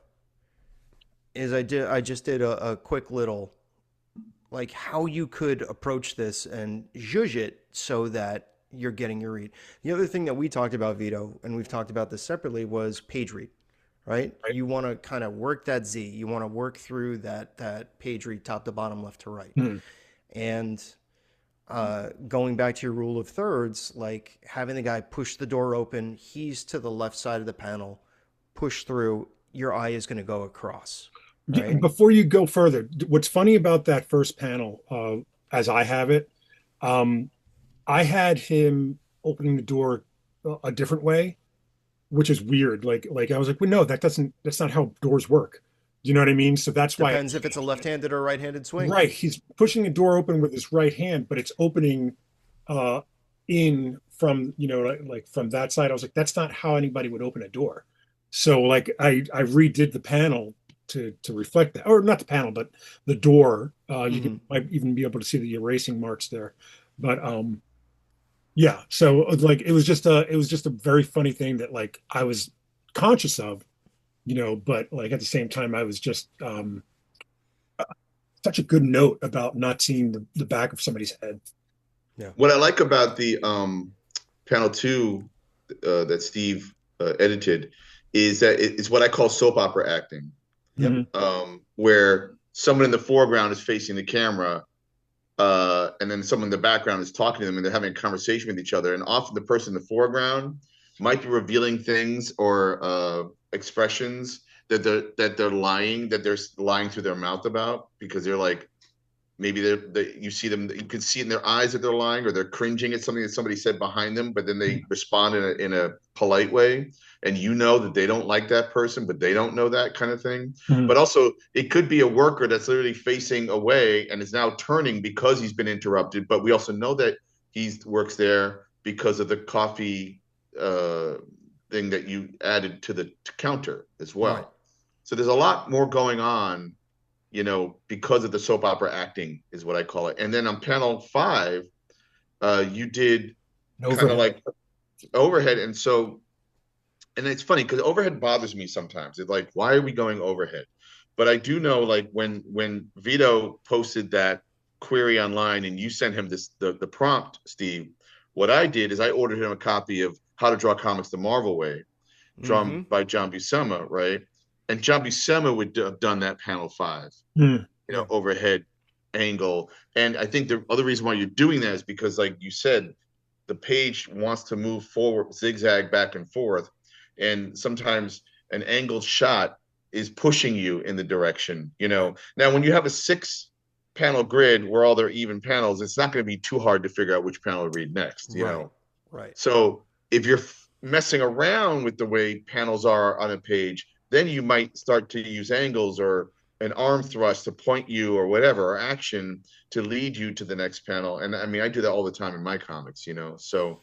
I just did a quick little like how you could approach this and zhuzh it so that you're getting your read. The other thing that we talked about, Vito, and we've talked about this separately, was page read. Right? Right. You want to kind of work that Z. You want to work through that page read, top to bottom, left to right, Hmm. and going back to your rule of thirds, like having the guy push the door open, he's to the left side of the panel, push through, your eye is going to go across, Yeah, right? before you go further, what's funny about that first panel, as I have it, um, I had him opening the door a different way, which is weird. Like I was like, well, no, that's not how doors work. Do you know what I mean? So that's why, Depends if it's a left-handed or right-handed swing. right, he's pushing the door open with his right hand, but it's opening uh in from, like from that side. I was like, that's not how anybody would open a door. So like I redid the panel to reflect that, or not the panel, but the door. You Mm-hmm. might even be able to see the erasing marks there. But yeah, so like it was just a very funny thing that like I was conscious of, but like at the same time I was just such a good note about not seeing the back of somebody's head. Yeah. What I like about the panel 2 that Steve edited is that it's what I call soap opera acting, Yep. Mhm. where someone in the foreground is facing the camera, and then someone in the background is talking to them, and they're having a conversation with each other. And often the person in the foreground might be revealing things or expressions that they're lying through their mouth about because they're like maybe you see them, you can see in their eyes that they're lying or they're cringing at something that somebody said behind them, but then they respond in a polite way, and that they don't like that person, but they don't know that kind of thing. Mhm. But also it could be a worker that's literally facing away and is now turning because he's been interrupted, but we also know that he works there because of the coffee thing that you added to the counter as Right. well. So there's a lot more going on, because of the soap opera acting is what I call it. And then on panel 5, you did kind of Overhead. like overhead. And it's funny because overhead bothers me sometimes. It's like, why are we going overhead? But I do know, like when Vito posted that query online and you sent him the prompt, Steve, what I did is I ordered him a copy of How to Draw Comics the Marvel Way, drawn Mm-hmm. by John Buscema, right? And John Buscema would have done that panel 5, Hmm. Yeah. overhead angle. And I think the other reason why you're doing that is because, like you said, the page wants to move forward, zigzag back and forth. And sometimes an angled shot is pushing you in the direction, Right. Now, when you have a 6 panel grid where all their even panels, it's not going to be too hard to figure out which panel to read next. Right. Right. So if you're messing around with the way panels are on a page, then you might start to use angles or an arm thrust to point you or whatever, or action to lead you to the next panel. And I mean, I do that all the time in my comics. So,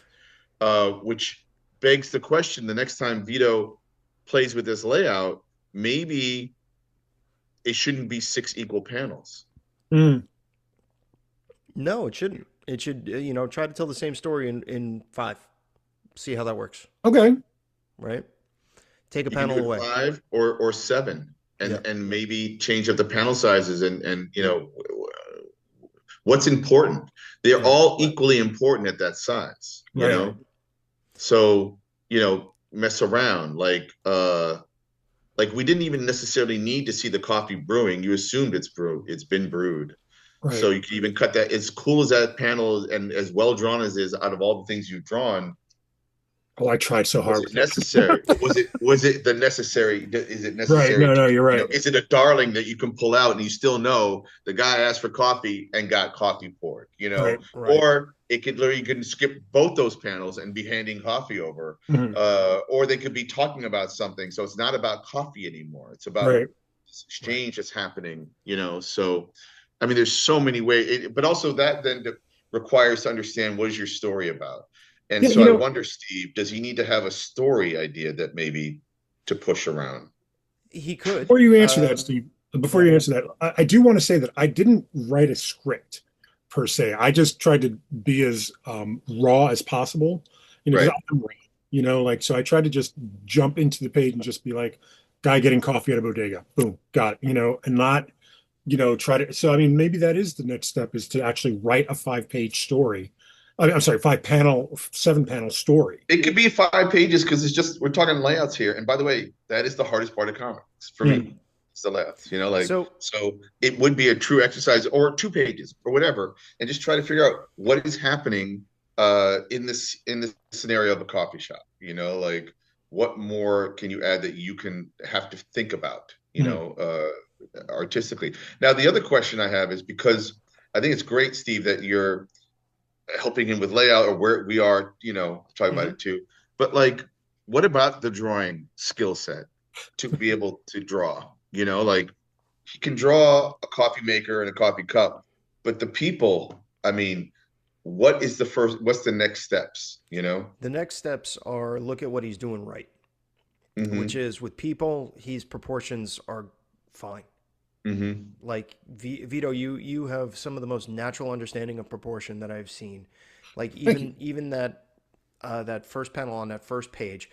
which begs the question: the next time Vito plays with this layout, maybe it shouldn't be 6 equal panels. Hmm. No, it shouldn't. It should, try to tell the same story in 5. See how that works, Okay. right? Take a You can do panel it away. 5 or 7, Yeah. and maybe change up the panel sizes and what's important. They're Right. all equally important at that size. Right. So mess around like we didn't even necessarily need to see the coffee brewing. You assumed it's been brewed. Right. So you can even cut that. As cool as that panel and as well drawn as is, out of all the things you've drawn, Oh, I tried so was hard it with it. necessary? Was it the necessary? Is it Right. necessary No, to, no, you're right. is it a darling that you can pull out and you still know the guy asked for coffee and got coffee poured? Right. Right. Or it could literally, you can skip both those panels and be handing coffee over. Mhm. Or they could be talking about something. So it's not about coffee anymore. It's about Right. this Right. exchange that's happening. So, I mean, there's so many ways, but also that then requires to understand what is your story about. And Yeah, so I wonder, Steve, does he need to have a story idea that maybe to push around? He could. before you answer that, Steve, before Yeah. you answer that, I do want to say that I didn't write a script per se. I just tried to be as raw as possible, because Right. I'm raw, like, so I tried to just jump into the page and just be like, guy getting coffee at a bodega, boom, got it, and not, try to. So, I mean, maybe that is the next step, is to actually write a 5-page story. I'm sorry, 5-panel, 7-panel story. It could be 5 pages because it's just we're talking layouts here. And by the way, that is the hardest part of comics for Mm. me. It's the layouts, like So so it would be a true exercise or 2 pages or whatever, and just try to figure out what is happening in this scenario of a coffee shop. Like what more can you add that you can have to think about, Mm. artistically. Now the other question I have is because I think it's great, Steve, that you're helping him with layout or where we are, talking about mhm. it too. But like, what about the drawing skill set to be able to draw? Like he can draw a coffee maker and a coffee cup, but the people, I mean, what's the next steps, The next steps are look at what he's doing right, which Mm-hmm. is with people, his proportions are fine. Mm-hmm. Like Vito, you have some of the most natural understanding of proportion that I've seen. Like Thank you. even that first panel on that first page,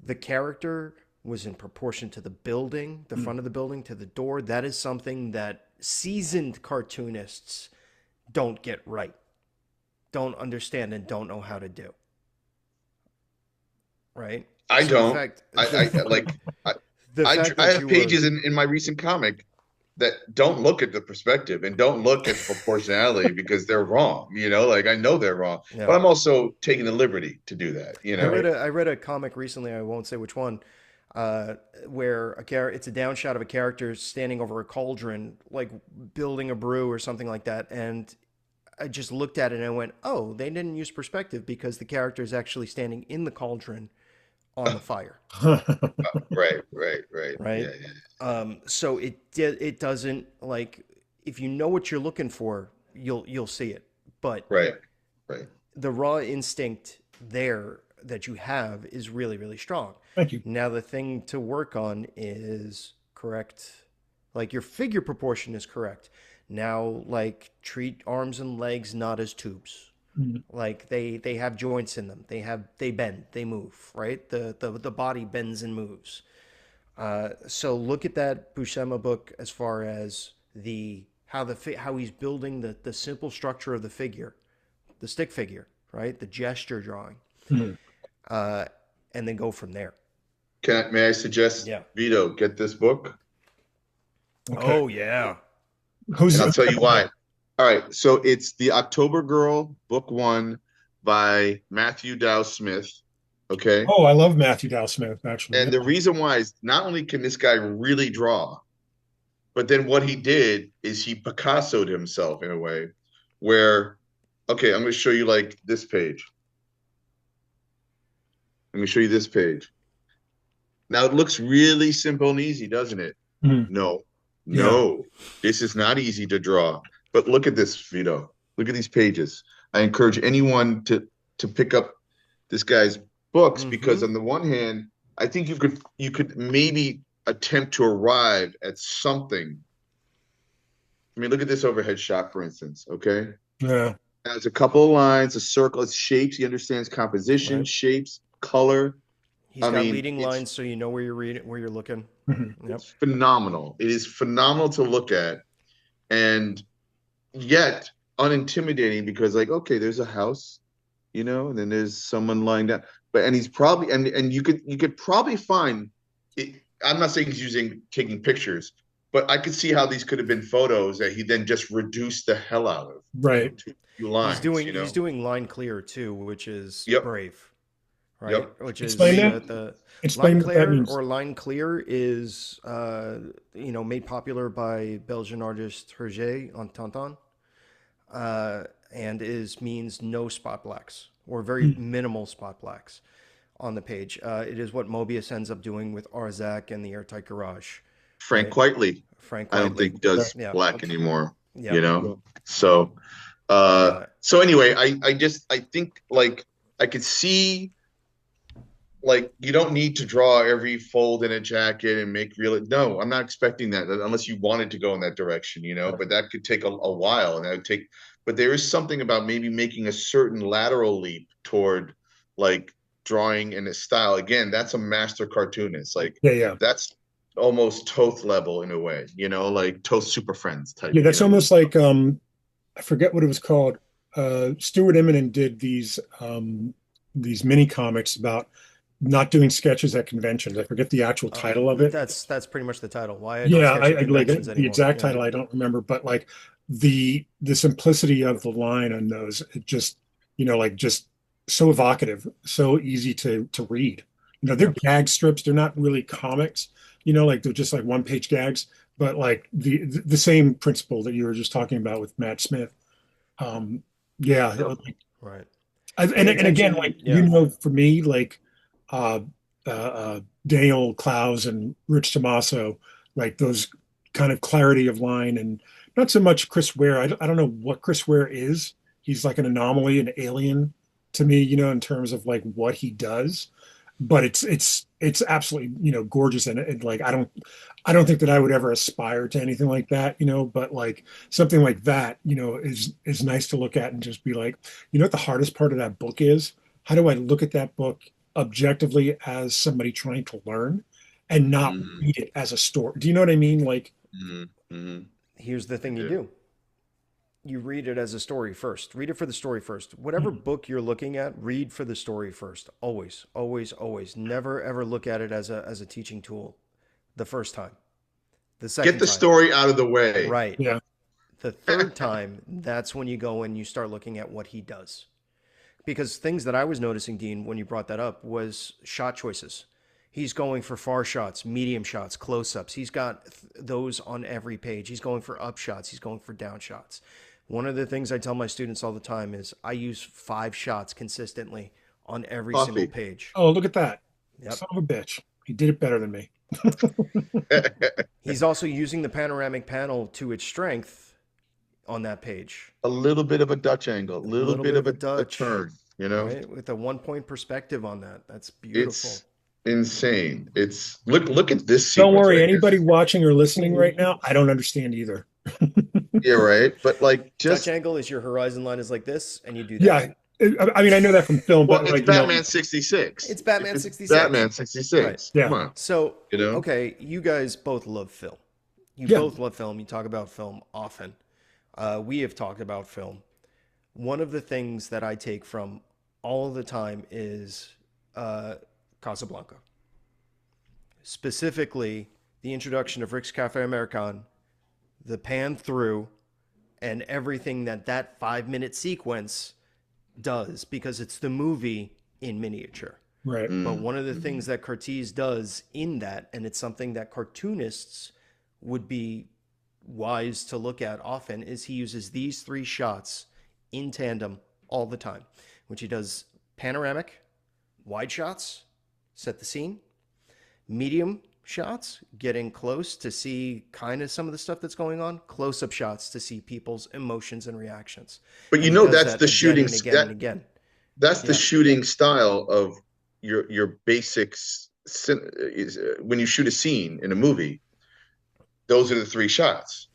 the character was in proportion to the building, the Mm. front of the building, to the door. That is something that seasoned cartoonists don't get right, don't understand, and don't know how to do. Right. I So the don't. fact I like I, the fact I that have you were pages in my recent comic that don't look at the perspective and don't look at the proportionality because they're wrong. Like I know they're wrong, yeah. but I'm also taking the liberty to do that. Right. I read a comic recently. I won't say which one, uh, where it's a down shot of a character standing over a cauldron, like building a brew or something like that. And I just looked at it and I went, "Oh, they didn't use perspective because the character is actually standing in the cauldron on the fire." Right. Right. Yeah, yeah. So it doesn't, like, if you know what you're looking for, you'll see it. But Right, right. the raw instinct there that you have is really, really strong. Thank you. Now, the thing to work on is correct, like your figure proportion is correct. Now, like treat arms and legs not as tubes. Mhm. Like they have joints in them. They bend, they move, right? The body bends and moves. So look at that Buscema book as far as the how he's building the simple structure of the figure, the stick figure, right? The gesture drawing, Mhm. uh, and then go from there. May I suggest, Yeah. Vito, get this book? Okay. Oh yeah. Who's And I'll tell you why. All right. So it's The October Girl, book one by Matthew Dow Smith. Okay. Oh, I love Matthew Dow Smith, actually. And the reason why is not only can this guy really draw, but then what he did is he Picasso'd himself in a way where, okay, I'm going to show you like this page. Let me show you this page. Now it looks really simple and easy, doesn't it? Mhm. No, Yeah. no, this is not easy to draw. But look at this, Vito. Look at these pages. I encourage anyone to pick up this guy's books because Mm-hmm. on the one hand, I think you could maybe attempt to arrive at something. I mean, look at this overhead shot, for instance. Okay, Yeah. there's a couple of lines, a circle, it's shapes. He understands composition, Right. shapes, color. He's I got mean, leading lines, so you know where you're reading, where you're looking. Mhm. Yep. it's phenomenal. It is phenomenal to look at, and yet unintimidating because, like, okay, there's a house, and then there's someone lying down. But and he's probably and you could probably find it. I'm not saying he's taking pictures, but I could see how these could have been photos that he then just reduced the hell out of Right. to a few lines. He's doing line clear too, which is Yep, brave, right? yep. Which Explain is Me, that. the line Explain what that clear means. or line clear is made popular by Belgian artist Hergé on Tintin, and is means no spot blacks or very Mhm. minimal spot blacks on the page. It is what Mobius ends up doing with Arzak and the Airtight Garage, Frank right? Quitely, Frank I don't Whiteley. think Okay. does Yeah. black anymore. Yep. So Uh, so anyway, I think like I could see like you don't need to draw every fold in a jacket and make real. No, I'm not expecting that unless you wanted to go in that direction, but that could take a while and that would take, but there is something about maybe making a certain lateral leap toward like drawing in a style. Again, that's a master cartoonist. Like Yeah. Yeah. that's almost Toth level in a way, like Toth Super Friends type, Yeah. That's almost like I forget what it was called. Stuart Eminem did these mini comics about not doing sketches at conventions. I forget the actual title of it. that's pretty much the title. Why I don't Yeah, sketch at I like conventions the anymore. exact Yeah. title I don't remember, but like the simplicity of the line on those, it just like just so evocative, so easy to read. They're Yep. gag strips. They're not really comics. Like they're just like one page gags, but like the same principle that you were just talking about with Matt Smith. Um, yeah, yep. Right. and The and again, intention. like Yeah. for me, like uh, Daniel Clowes and Rich Tommaso, like those kind of clarity of line, and not so much Chris Ware. I don't know what Chris Ware is. He's like an anomaly, an alien to me, in terms of like what he does. But it's absolutely gorgeous, and like I don't think that I would ever aspire to anything like that, but like something like that, is nice to look at and just be like, what the hardest part of that book is? How do I look at that book objectively as somebody trying to learn and not Mm-hmm, read it as a story? Do you know what I mean? Like, mm-hmm, mm-hmm. Here's the I thing you do. do. You read it as a story first. Read it for the story first. Whatever book you're looking at, read for the story first. Always, always, always. Never ever look at it as a teaching tool the first time. The Get second the time. story out of the way. Right. yeah, The third time, that's when you go and you start looking at what he does. Because things that I was noticing, Dean, when you brought that up, was shot choices. He's going for far shots, medium shots, close ups. He's got those on every page. He's going for up shots. He's going for down shots. One of the things I tell my students all the time is I use 5 shots consistently on every single Coffee. page. oh, look at that, Yep. son of a bitch, he did it better than me. He's also using the panoramic panel to its strength on that page. A little bit of a Dutch angle, a A little little bit bit of of a a Dutch, turn, right? With a 1 point perspective on that. That's beautiful. It's insane. It's look at this Don't sequence worry, right here. anybody watching or listening right now, I don't understand either. Yeah, right. But like Dutch just angle is your horizon line is like this, and you do that. Yeah, I mean, I know that from film, well, but it's like, Batman 66. It's Batman It's 66. Batman Right. 66. Come yeah, on, So, you know? okay, you guys both love film. You yeah, both love film. You talk about film often. We have talked about film. One of the things that I take from all the time is Casablanca. Specifically, the introduction of Rick's Cafe American, the pan through, and everything that that 5 minute sequence does because it's the movie in miniature. right. But Mm. one of the things that Curtiz does in that, and it's something that cartoonists would be wise to look at often, is he uses these three shots in tandem all the time, which he does panoramic, wide shots, set the scene, medium shots, getting close to see kind of some of the stuff that's going on, close up shots to see people's emotions and reactions. But And he does that's that the again shooting and again and again. that's the Yeah. shooting style of your basics when you shoot a scene in a movie. Those are the three shots.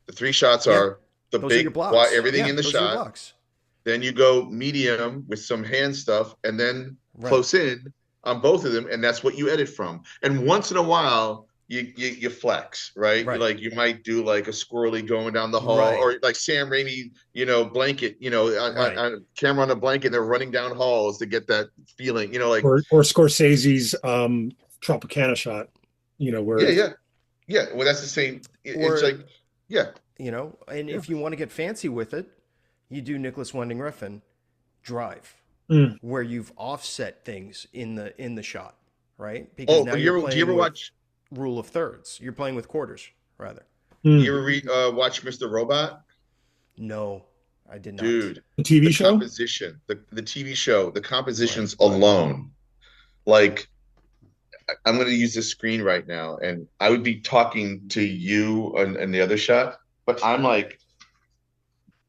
The three shots Yeah. are the Those are your big blocks. everything Yeah, in the those are your shot. blocks. Then you go medium with some hand stuff, and then Right. close in on both of them, and that's what you edit from. And once in a while, you flex, right? Right. Like you might do like a squirrely going down the hall, Right. or like Sam Raimi, blanket, Right. on camera on a blanket, they're running down halls to get that feeling, like Or Scorsese's Tropicana shot, yeah, where yeah, yeah. Well, that's the same. It's Or, like yeah, and yeah. if you want to get fancy with it, you do Nicholas Winding Refn Drive, mm, where you've offset things in the shot, right? Because Oh, now you're do you ever playing with watch? rule of thirds. You're playing with quarters, rather. mm. You ever watch Mr. Robot? No, I did not. Dude, The TV the show? composition, the TV show, the Right. compositions alone, like I'm going to use this screen right now, and I would be talking to you and the other shot, but I'm like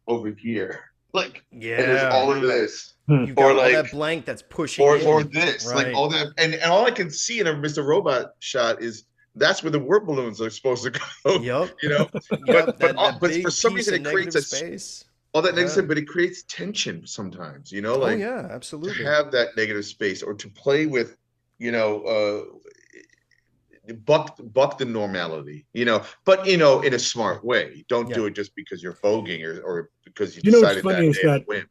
over here, like, and there's Yeah. all of this, Hmm. You've or got all like, that blank that's pushing or in. this, like Right. all that, and all I can see in a Mr. Robot shot is that's where the word balloons are supposed to go, Yep. you know. Yep. That But for big some piece reason of it creates negative space. all that Yeah. negative, but it creates tension sometimes, Oh like yeah, to absolutely. have that negative space or to play with, you know, buck the normality, but in a smart way. Don't Yeah. do it just because you're voguing or because you What's decided funny that is day to that win.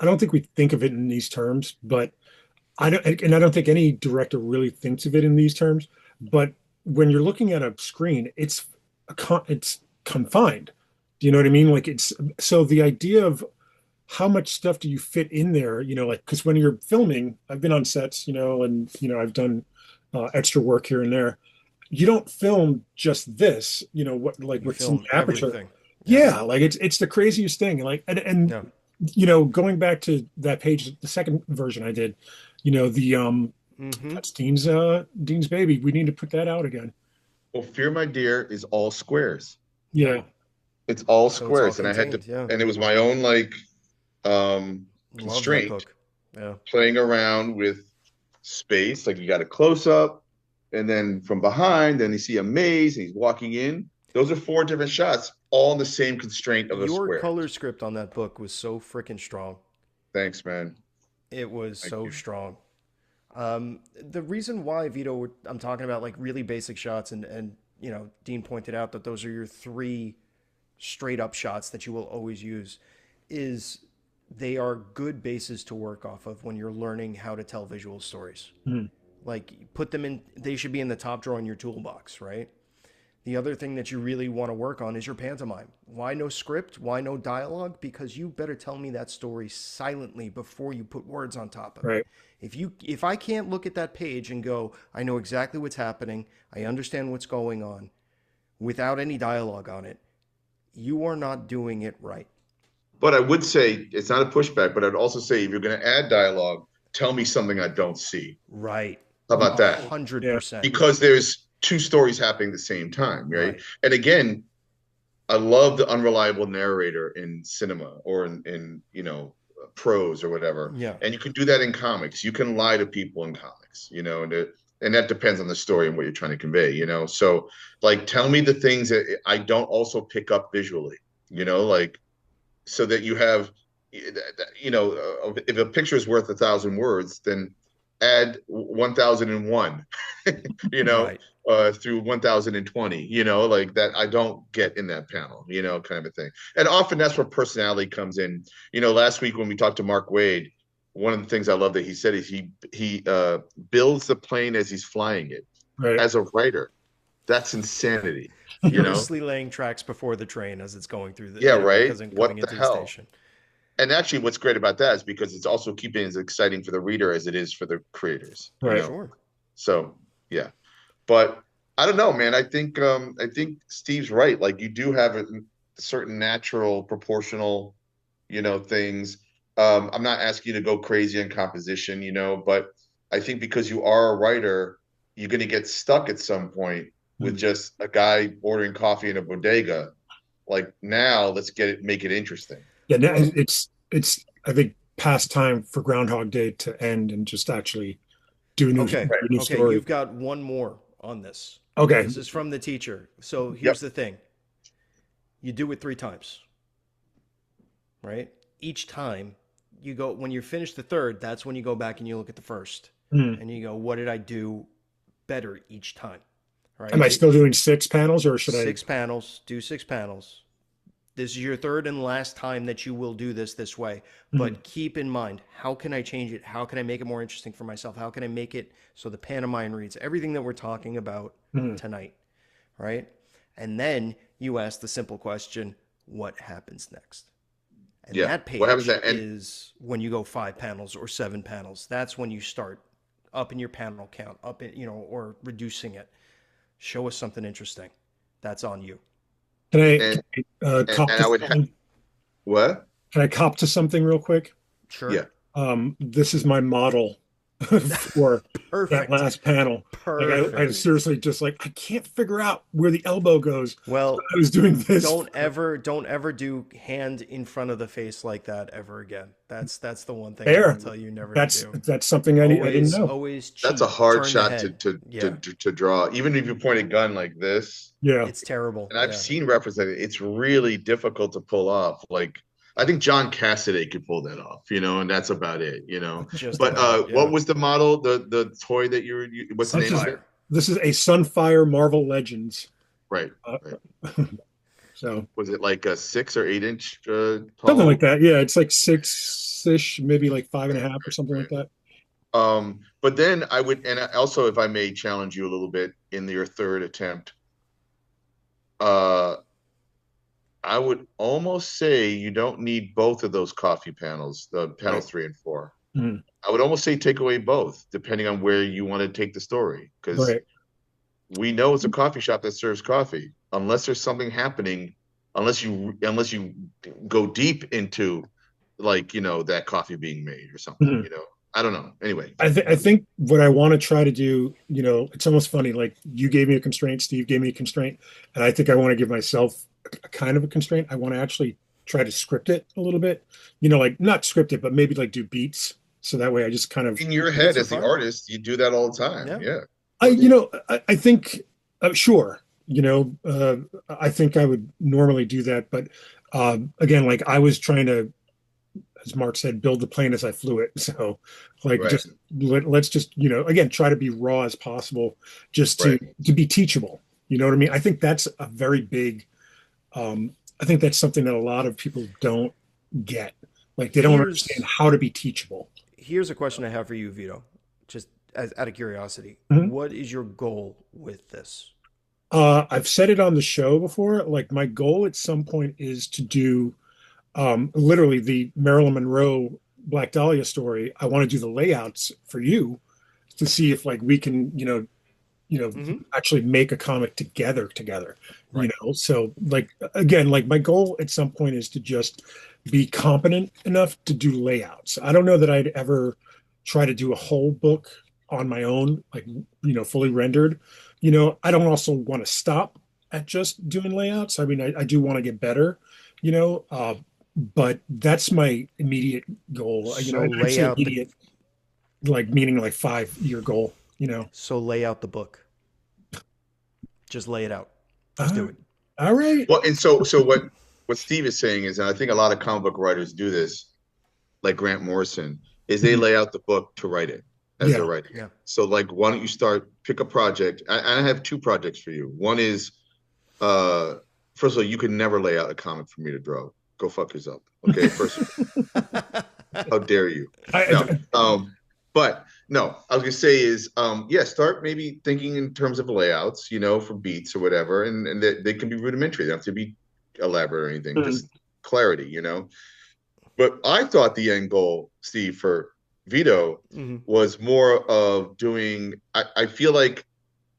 I don't think we think of it in these terms, but and I don't think any director really thinks of it in these terms. But when you're looking at a screen, it's confined. Do you know what I mean? Like it's so the idea of how much stuff do you fit in there? Like because when you're filming, I've been on sets, and I've done extra work here and there. You don't film just this, like You what's in film the aperture. everything. Yeah. Yeah, like it's the craziest thing. Like and Yeah. going back to that page, the second version I did, the Mm-hmm. that's Dean's baby. We need to put that out again. Well, Fear My Dear is all squares. Yeah. It's all So it's all squares, and I had to, contained. Yeah. and it was my own like Love that constraint, book. Yeah. playing around with space. Like you got a close up, and then from behind, then you see a maze, and he's walking in. Those are four different shots, all in the same constraint of a Your square. color script on that book was so freaking strong. Thanks, man. It was Thank so you. strong. The reason why Vito, I'm talking about like really basic shots, and Dean pointed out that those are your three straight up shots that you will always use, is they are good bases to work off of when you're learning how to tell visual stories. Mhm. Like put them in, they should be in the top drawer in your toolbox, right? The other thing that you really want to work on is your pantomime. Why no script? Why no dialogue? Because you better tell me that story silently before you put words on top of it. Right. If I can't look at that page and go, I know exactly what's happening, I understand what's going on, without any dialogue on it, you are not doing it right. But I would say it's not a pushback, but I'd also say if you're going to add dialogue, tell me something I don't see. Right. How about that? 100%. Because there's two stories happening at the same time, right? Right. And again, I love the unreliable narrator in cinema or in prose or whatever. Yeah. And you can do that in comics. You can lie to people in comics, and that depends on the story and what you're trying to convey, So, like, tell me the things that I don't also pick up visually, like, so that you have, if a picture is worth 1,000 words, then add 1,001, you know, Right. through 1,020, like that I don't get in that panel, kind of a thing. And often that's where personality comes in. Last week when we talked to Mark Wade, one of the things I love that he said is he builds the plane as he's flying it. Right. As a writer, that's insanity, Furiously laying tracks before the train as it's going through Yeah, right. because I'm coming What the into the hell? station. And actually, what's great about that is because it's also keeping it as exciting for the reader as it is for the creators. Right. Sure. So yeah, but I don't know, man. I think Steve's right. Like you do have a certain natural proportional, things. I'm not asking you to go crazy in composition, but I think because you are a writer, you're going to get stuck at some point with just a guy ordering coffee in a bodega. Like now, let's make it interesting. Yeah, no, Well, it's I think past time for Groundhog Day to end and just actually do okay. a new Okay. story. You've got one more on this. Okay. This is from the teacher. So Yep. here's the thing, you do it 3 times, right? Each time you go, when you're finished the third, that's when you go back and you look at the first Hmm. and you go, what did I do better each time? Right? Am I still doing 6 panels or should I? 6 panels, do 6 panels. This is your third and last time that you will do this way. Hmm. But keep in mind, how can I change it? How can I make it more interesting for myself? How can I make it so the pantomime reads everything that we're talking about Hmm. tonight? Right? And then you ask the simple question, what happens next? And Yeah. that What happens page that? And is when you go 5 panels or 7 panels. That's when you start up in your panel count, up in, or reducing it. Show us something interesting. That's on you. Can and cop and to I would something? what? Can I cop to something real quick? Sure. Yeah. This is my model for that Perfect. last panel. Like I Perfect. seriously just like I can't figure out where the elbow goes. So Well, I was doing this. don't ever do hand in front of the face like that ever again. That's the one thing I will There. tell you never to That's do. something I didn't Always know. always That's a cheat, hard turn the shot to head. to to Yeah. to draw. Even if you point a gun like this, Yeah. It's terrible. and I've Yeah. seen represented, it's really difficult to pull off. Like I think John Cassaday could pull that off, and that's about it. Just But about. what Yeah. was the model, the toy that what's the This name is of it? Sunfire. this is a Sunfire Marvel Legends. Right, Uh, right. so Was it like a 6 or 8 inch something like tall? that. Yeah, it's like 6-ish, maybe like five and a Right, half or something like right, that. but then I would, and also if I may challenge you a little bit in your third attempt, uh, I would almost say you don't need both of those coffee panels, the panels Right. 3 and 4. Mhm. I would almost say take away both, depending on where you want to take the story, because Right. we know it's a coffee shop that serves coffee. Unless there's something happening, unless you go deep into like that coffee being made or something. Mhm. I don't know. Anyway, I think what I want to try to do, it's almost funny. Like you gave me a constraint, Steve gave me a constraint, and I think I want to give myself a kind of a constraint. I want to actually try to script it a little bit, like not script it, but maybe like do beats. So that way I just kind of, in your head Beats are as the fun. artist, you do that all the time. Yeah. Yeah. I think, sure, I think I would normally do that. But again, like I was trying to, as Mark said, build the plane as I flew it. So, like, Right. just let's just again try to be raw as possible, just to Right. be teachable. You know what I mean? I think that's a very big. I think that's something that a lot of people don't get. Like they don't understand Here's how to be teachable. here's a question I have for you, Vito. Just out of curiosity, Mhm. what is your goal with this? I've said it on the show before. Like my goal at some point is to do literally the Marilyn Monroe Black Dahlia story. I want to do the layouts for you to see if like we can, you know, Mm-hmm. actually make a comic together. Right. So like again, like my goal at some point is to just be competent enough to do layouts. I don't know that I'd ever try to do a whole book on my own, like fully rendered. I don't also want to stop at just doing layouts. I mean, I do want to get better, you know. but that's my immediate goal. So I'd lay say out the immediate, like meaning like 5 year goal. so lay out the book. Just lay it out. Just Uh, do it. all right. Well, and so what Steve is saying is, and I think a lot of comic book writers do this, like Grant Morrison, is they Mhm. lay out the book to write it as they're Yeah. writing it. Yeah. So like, why don't you start pick a project? I have two projects for you. One is, uh, first of all, you could never lay out a comic for me to draw. Go fuck yourself. Okay, first of all, how dare you? I, No, but no, I was gonna say is, yeah, start maybe thinking in terms of layouts, for beats or whatever, and they can be rudimentary. They don't have to be elaborate or anything, I, just clarity. But I thought the end goal, Steve, for Vito Hmm. was more of doing. I feel like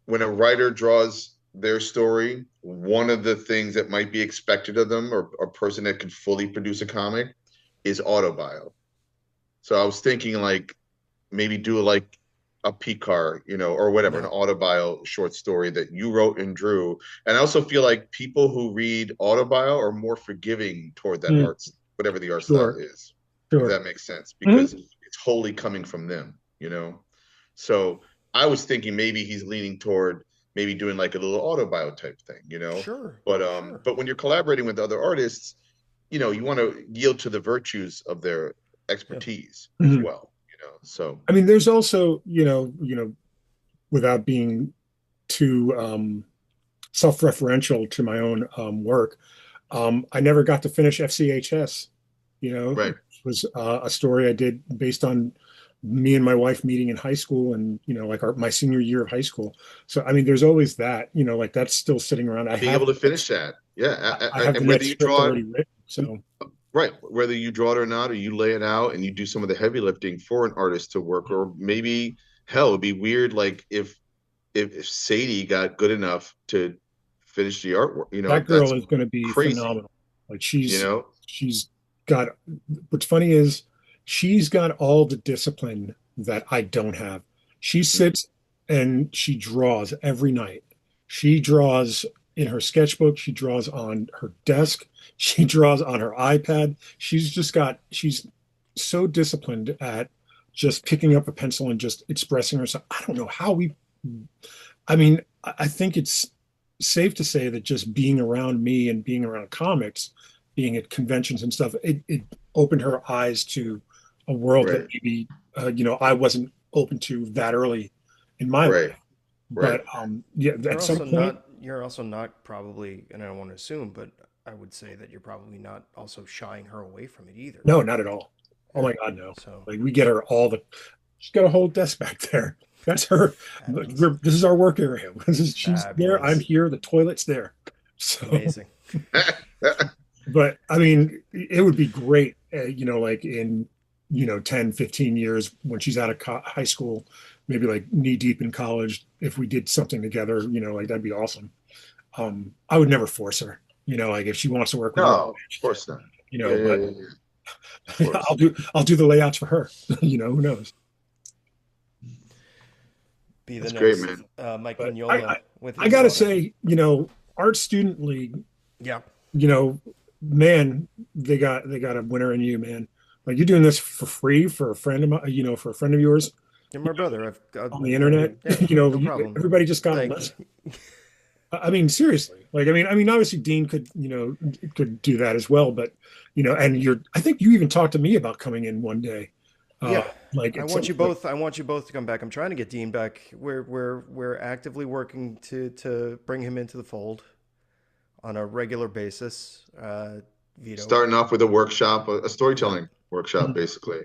when a writer draws their story, one of the things that might be expected of them, or a person that could fully produce a comic, is autobio. So I was thinking like maybe do like a Picar, or whatever, an Yeah. autobio short story that you wrote and drew. And I also feel like people who read autobio are more forgiving toward that mm, art, whatever the art style sure. is, if Sure. that makes sense, Mhm. because it's wholly coming from them. So I was thinking maybe he's leaning toward maybe doing like a little autobio type thing. Sure. But Sure. when you're collaborating with other artists, you want to yield to the virtues of their Yeah. expertise as Mhm. well. So I mean, there's also, without being too self-referential to my own work, I never got to finish FCHS. right. It was a story I did based on me and my wife meeting in high school, and like my senior year of high school. So I mean, there's always that. Like that's still sitting around. I Being have able the to finish that. Yeah. I have the And whether next you script draw it, already written. So right, whether you draw it or not, or you lay it out and you do some of the heavy lifting for an artist to work, or maybe hell, it'd be weird like if Sadie got good enough to finish the artwork, that girl that's is going to be crazy, phenomenal. Like you know? she's got. What's funny is she's got all the discipline that I don't have. She Mm. sits and she draws every night. She draws in her sketchbook. She draws on her desk. She draws on her iPad. She's so disciplined at just picking up a pencil and just expressing herself. I don't know how I mean, I think it's safe to say that just being around me and being around comics, being at conventions and stuff, it opened her eyes to a world that Right, maybe I wasn't open to that early in my life. right, right. But yeah, at some point, You're also not probably, and I don't want to assume, but I would say that you're probably not also shying her away from it either. no, not at all. Oh Yeah. my God, no. So Like we get her she's got a whole desk back there. That's her. fabulous. This is our work area. She's there. I'm Fabulous. here. The toilet's there. So Amazing. but I mean, it would be great, like in, 10, 15 years when she's out of high school, maybe like knee deep in college, if we did something together, like that'd be awesome. I would never force her, like if she wants to work with No, me, of she can, course not. Yeah, but of course. I'll do the layouts for her. Who knows? Be the That's great, next man. Mike But I, Mignola I, with I his gotta daughter. say, Art Student League, Yeah. you know, man, they got a winner in you, man. Like you're doing this for free for a friend of mine, for a friend of yours You're my brother. on the internet. Yeah, no problem. Everybody just got a Thank list. you. I mean, seriously. Like, I mean, obviously Dean could do that as well, but and I think you even talked to me about coming in one day, uh, Yeah. like I at want you some point. both. I want you both to come back. I'm trying to get Dean back. We're actively working to bring him into the fold on a regular basis. Vito. Starting off with a workshop, a Yeah. storytelling workshop, Mhm. basically.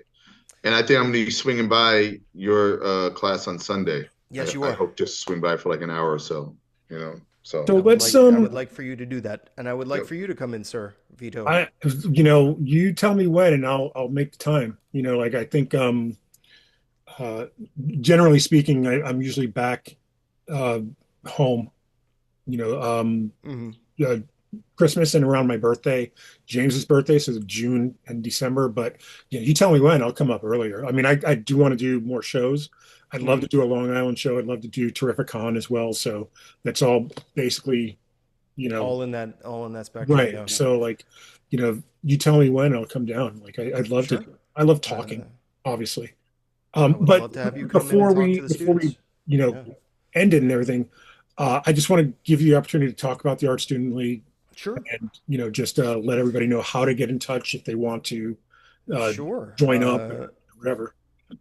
And I think I'm going to be swinging by your class on Sunday. Yes, you I are. hope to swing by for like an hour or so. So I would let's like. I would like for you to do that, and I would like Yep. for you to come in, sir. Vito. I you tell me when and I'll make the time. Like I think uh generally speaking, I'm usually back uh home, you know, Hmm. uh, Christmas and around my birthday, James's birthday, so June and December. But you tell me when, I'll come up earlier. I mean, I do want to do more shows. I'd love Hmm. to do a Long Island show. I'd love to do Terrificon as well. So that's all basically, you know, All in that. All in that spectrum. right. Yeah. So like, you tell me when I'll come down. Like I'd love to. Sure. I love Uh, talking, obviously. I would But love to have you come in and before talk we to the before we students. you know Yeah. end it and everything, I just want to give you the opportunity to talk about the Art Student League Sure. and just let everybody know how to get in touch if they want to uh, Sure. join up or whatever.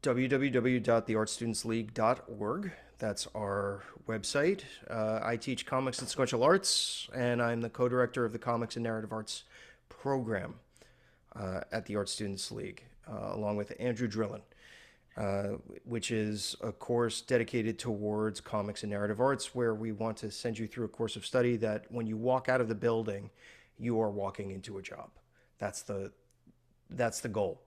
www.theartstudentsleague.org. That's our website. I teach comics and sequential arts, and I'm the co-director of the Comics and Narrative Arts program at the Art Students League, along with Andrew Drillin, which is a course dedicated towards comics and narrative arts, where we want to send you through a course of study that when you walk out of the building, you are walking into a job. That's the that's the goal.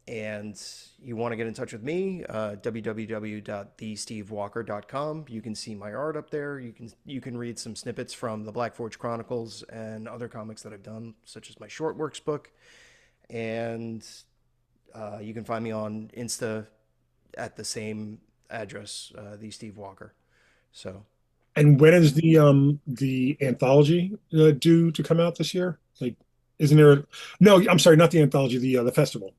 And you want to get in touch with me, www.thestevewalker.com. You can see my art up there. You can read some snippets from the Black Forge Chronicles and other comics that I've done, such as my short works book. And you can find me on Insta at the same address, the Steve Walker. So And when is yeah. the anthology due to come out this year? Like, isn't there? No, I'm sorry, not the anthology. The festival.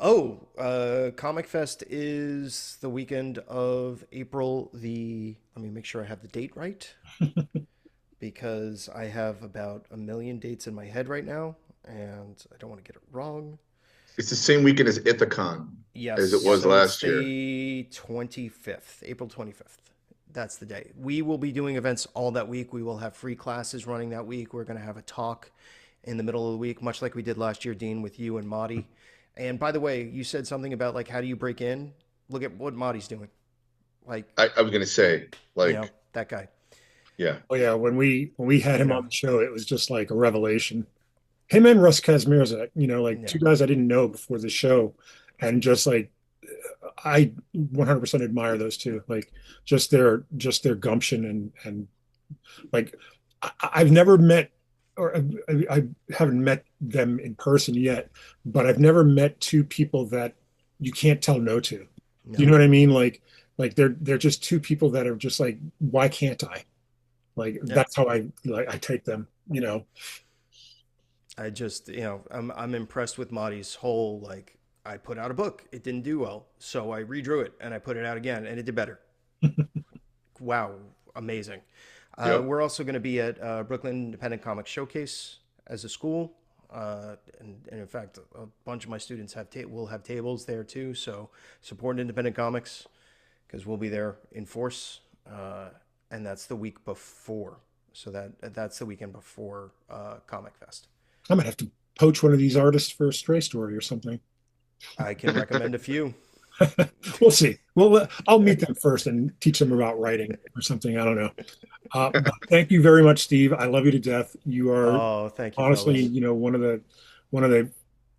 Oh, Comic Fest is the weekend of April the. Let me make sure I have the date right, because I have about a million dates in my head right now, and I don't want to get it wrong. It's the same weekend as Ithacon Yes, as it was so it's last year. the 25th, April 25th. That's the day. We will be doing events all that week. We will have free classes running that week. We're going to have a talk in the middle of the week, much like we did last year, Dean, with you and Marty. And by the way, you said something about like how do you break in? Look at what Marty's doing. Like, I was gonna say, that guy. yeah, Oh yeah, when we had You him know, on the show, it was just like a revelation. Him and Russ Kazmierczak, like yeah, two guys I didn't know before the show, and just like I 100% admire those two. Like just their gumption and like I've never met or I haven't met them in person yet, but I've never met two people that you can't tell no to. You no, know what I mean? Like they're just two people that are just like, why can't I? Like yeah. that's how I take them. I just, I'm impressed with Marty's whole like. I put out a book. It didn't do well, so I redrew it and I put it out again, and it did better. Wow, amazing. yep. We're also going to be at Brooklyn Independent Comics Showcase as a school. And in fact, a bunch of my students will have tables there too. So support independent comics because we'll be there in force. And that's the week before. So that's the weekend before Comic Fest. I might have to poach one of these artists for a stray story or something. I can recommend a few. We'll see. Well, I'll meet them first and teach them about writing or something. I don't know. But thank you very much, Steve. I love you to death. You are Oh, thank you, honestly, fellas. one of the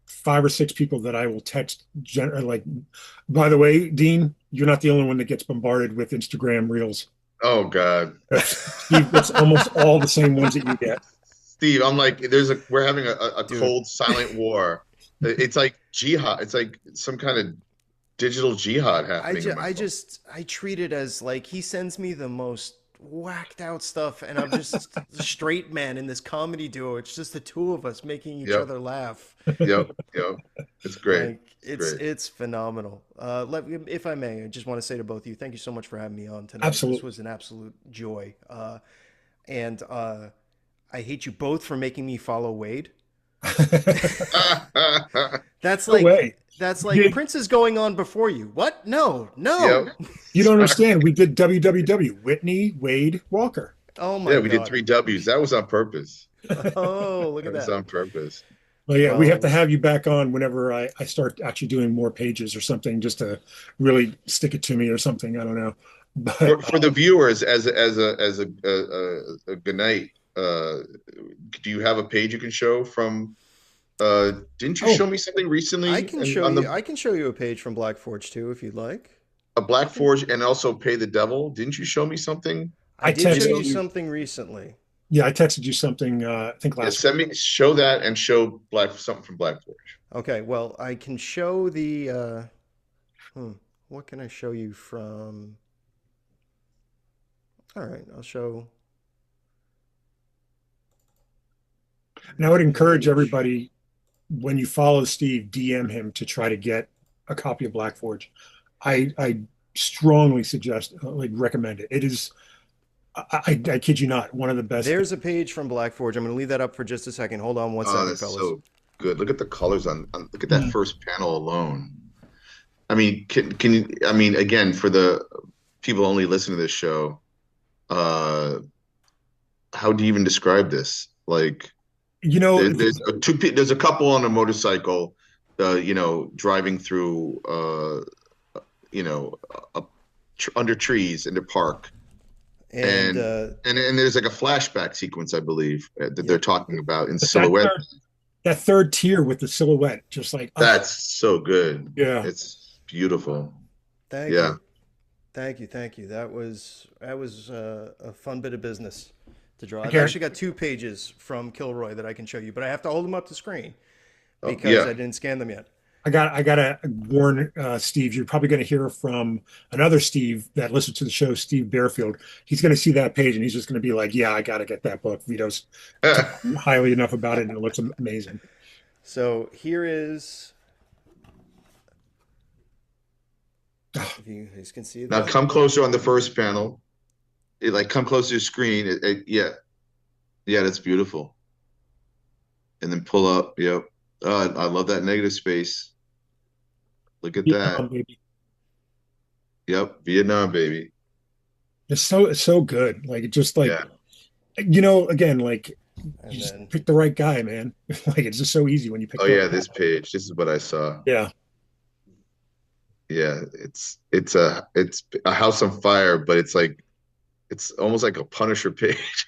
5 or 6 people that I will text. Like, by the way, Dean, you're not the only one that gets bombarded with Instagram reels. Oh God, Steve gets almost all the same ones that you get. Steve, I'm like, we're having a Dude, cold silent war. It's like jihad. It's like some kind of digital jihad happening in my phone. I treat it as like he sends me the most whacked out stuff, and I'm just a straight man in this comedy duo. It's just the two of us making each Yep, other laugh. yep. It's great. Like It's great. it's phenomenal. If I may, I just want to say to both of you, thank you so much for having me on tonight. This Absolutely. was an absolute joy. And I hate you both for making me follow Wade. That's No like way. that's You like did. Prince is going on before you. What? No, Yep. no. You don't understand. We did WWW. Whitney Wade Walker. Oh my Yeah, we did God. three W's. That was on purpose. Oh, look at That was that. on purpose. Well, yeah, we have to Well, have you back on whenever I start actually doing more pages or something, just to really stick it to me or something. I don't know, but For the viewers, as a good night, do you have a page you can show from? Didn't you oh, show me something recently and on the I can show you a page from Black Forge too if you'd like. a Black I can Forge and also Pay the Devil? Didn't you show me something? I I did show texted you Maybe you. something recently. Yeah, I texted you something. I think yeah, last week. send me show that and show Black something from Black Forge. Okay, well, I can show the hmm, what can I show you from? All right, I'll show And I would encourage Page. everybody, when you follow Steve, DM him to try to get a copy of Black Forge. I strongly suggest, like, recommend it. It is, I kid you not, one of the best things. There's a page from Black Forge. I'm going to leave that up for just a second. Hold on one Oh, second, that's fellas. so good. Look at the colors on look at that Mm. first panel alone. I mean, can you, I mean, again, for the people only listening to this show, uh, how do you even describe this? Like, You know, there's a couple on a motorcycle, driving through, you know, up, under trees in the park, And and and there's like a flashback sequence, I believe, that they're yep, talking about in but that silhouette. that third tier with the silhouette, just like, oh That's so good. yeah. It's beautiful. thank Yeah. you. Thank you, thank you. That was a fun bit of business to draw. I I've guarantee. actually got two pages from Kilroy that I can show you, but I have to hold them up to screen Oh, because yeah. I didn't scan them yet. I gotta warn Steve. You're probably going to hear from another Steve that listens to the show, Steve Bearfield. He's going to see that page and he's just going to be like, "Yeah, I got to get that book." Vito's talking highly enough about it, and it looks amazing. So here is, if you guys can see Now that. come closer on the first panel. Like come closer to the screen. Yeah, yeah, that's beautiful. And then pull up. Yep. Oh, I love that negative space. Look at that. Vietnam, baby. Yep, Vietnam, baby. It's so good. Like, it just like, Yeah. again, like, you And just then pick the right guy, man. Like, it's just so easy when you pick Oh the yeah, right this guy. page. This is what I saw. Yeah. Yeah, it's a house on fire, but it's almost like a Punisher page.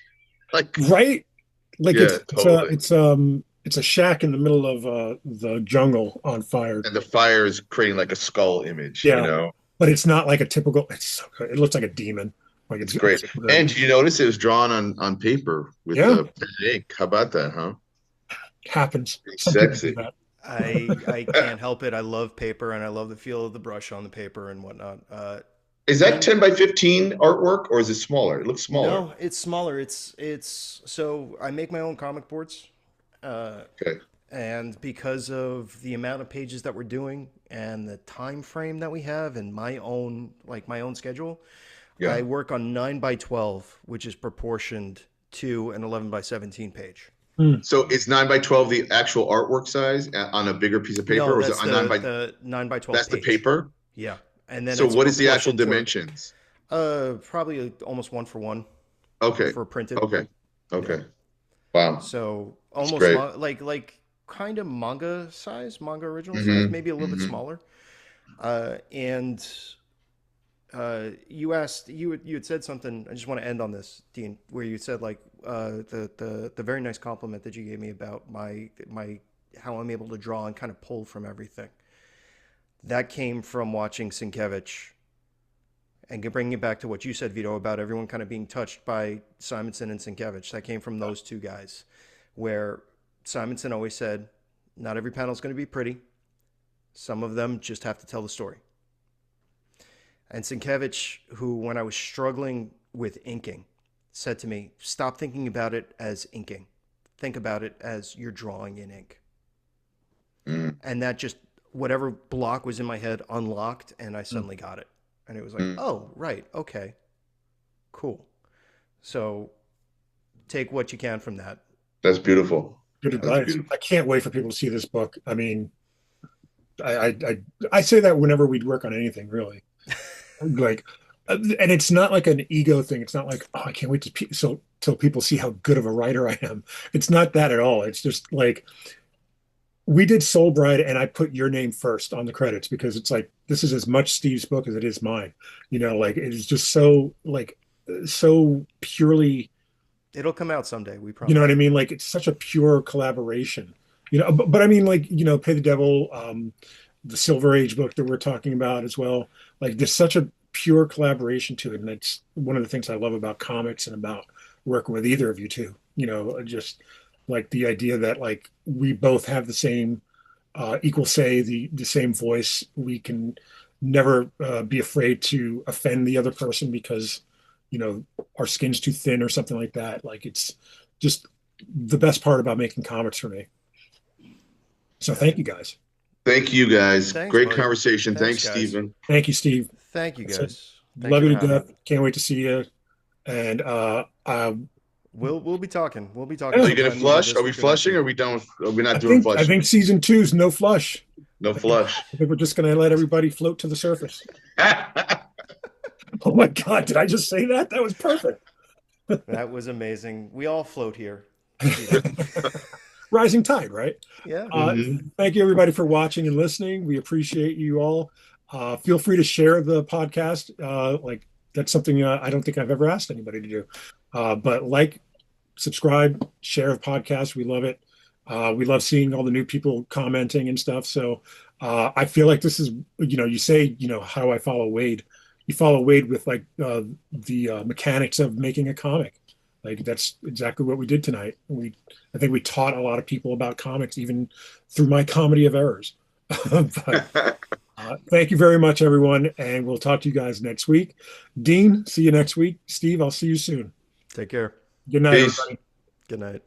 Like, Right? Like, yeah, totally. it's a shack in the middle of the jungle on fire. And the fire is creating like a skull image, you Yeah. know? But it's not like a typical, it's so good. It looks like a demon. Like, It's it's great. so good. And did you notice it was drawn on paper with Yeah, pen and ink? How about that, huh? happens. Pretty Some people do sexy. that. I can't help it. I love paper and I love the feel of the brush on the paper and whatnot. Is that Dean, 10 by 15 artwork or is it smaller? It looks smaller. no, it's smaller. It's so I make my own comic boards, uh, Okay. and because of the amount of pages that we're doing and the time frame that we have and my own schedule, I Yeah. work on 9 by 12, which is proportioned to an 11 by 17 page. Hmm. So is 9 by 12 the actual artwork size on a bigger piece of paper No, or is it that's on 9 by the 9 by 12 that's the page. paper? Yeah, and then So it's what is the actual proportioned to dimensions? probably almost 1 for 1 Okay. for printed. Okay. Yeah. Okay. Wow. So That's almost great. like kind of manga size, manga original size, Hmm. maybe a little bit Hmm. smaller. And you had said something. I just want to end on this, Dean, where you said like the very nice compliment that you gave me about my how I'm able to draw and kind of pull from everything. That came from watching Sienkiewicz and bringing it back to what you said, Vito, about everyone kind of being touched by Simonson and Sienkiewicz. That came from those two guys, where Simonson always said, "Not every panel is going to be pretty. Some of them just have to tell the story." And Sienkiewicz, who when I was struggling with inking, said to me, "Stop thinking about it as inking. Think about it as you're drawing in ink." Mm, And that just whatever block was in my head unlocked, and I Hmm. suddenly got it. And it was like, mm. "Oh, right, okay, cool." So take what you can from that. That's beautiful. Good That's advice. beautiful. I can't wait for people to see this book. I mean, I say that whenever we work on anything, really. Like, and it's not like an ego thing. It's not like, oh, I can't wait to so till people see how good of a writer I am. It's not that at all. It's just like, we did Soul Bride, and I put your name first on the credits because it's like, this is as much Steve's book as it is mine. Like, it is just so, like, so purely, It'll come out someday, we you know what I promise. mean? Like, it's such a pure collaboration. But I mean, like, Pay the Devil, the Silver Age book that we're talking about as well. Like, there's such a pure collaboration to it, and it's one of the things I love about comics and about working with either of you two. Just like the idea that, like, we both have the same equal say, the same voice. We can never be afraid to offend the other person because you know our skin's too thin or something like that. Like, it's just the best part about making comics for me. So thank you guys. Thank you guys. Thanks, Great buddy. conversation. Thanks, Thanks, guys. Stephen. Thank you, Steve. Thank you, I said, guys. Thanks love for you to having death. me. Can't wait to see you. And We'll be talking. We'll be talking Are you yeah, gonna sometime either flush? this Are we week or next flushing? Or week. are we done with, are we not I doing think I flushing? think season 2 is no flush. No I think, flush. I think we're just going to let everybody float to the surface. Oh my God, did I just say that? That was perfect. That was amazing. We all float here, Vito. Rising tide, right? Yeah. Mhm. Thank you, everybody, for watching and listening. We appreciate you all. Feel free to share the podcast. Like that's something I don't think I've ever asked anybody to do. But like, subscribe, share the podcast. We love it. We love seeing all the new people commenting and stuff. So I feel like this is, you say, how do I follow Wade? You follow Wade with like the mechanics of making a comic. Like that's exactly what we did tonight. I think we taught a lot of people about comics, even through my comedy of errors. But thank you very much, everyone, and we'll talk to you guys next week. Dean, see you next week. Steve, I'll see you soon. Take care. Good night, Peace. everybody. Good night.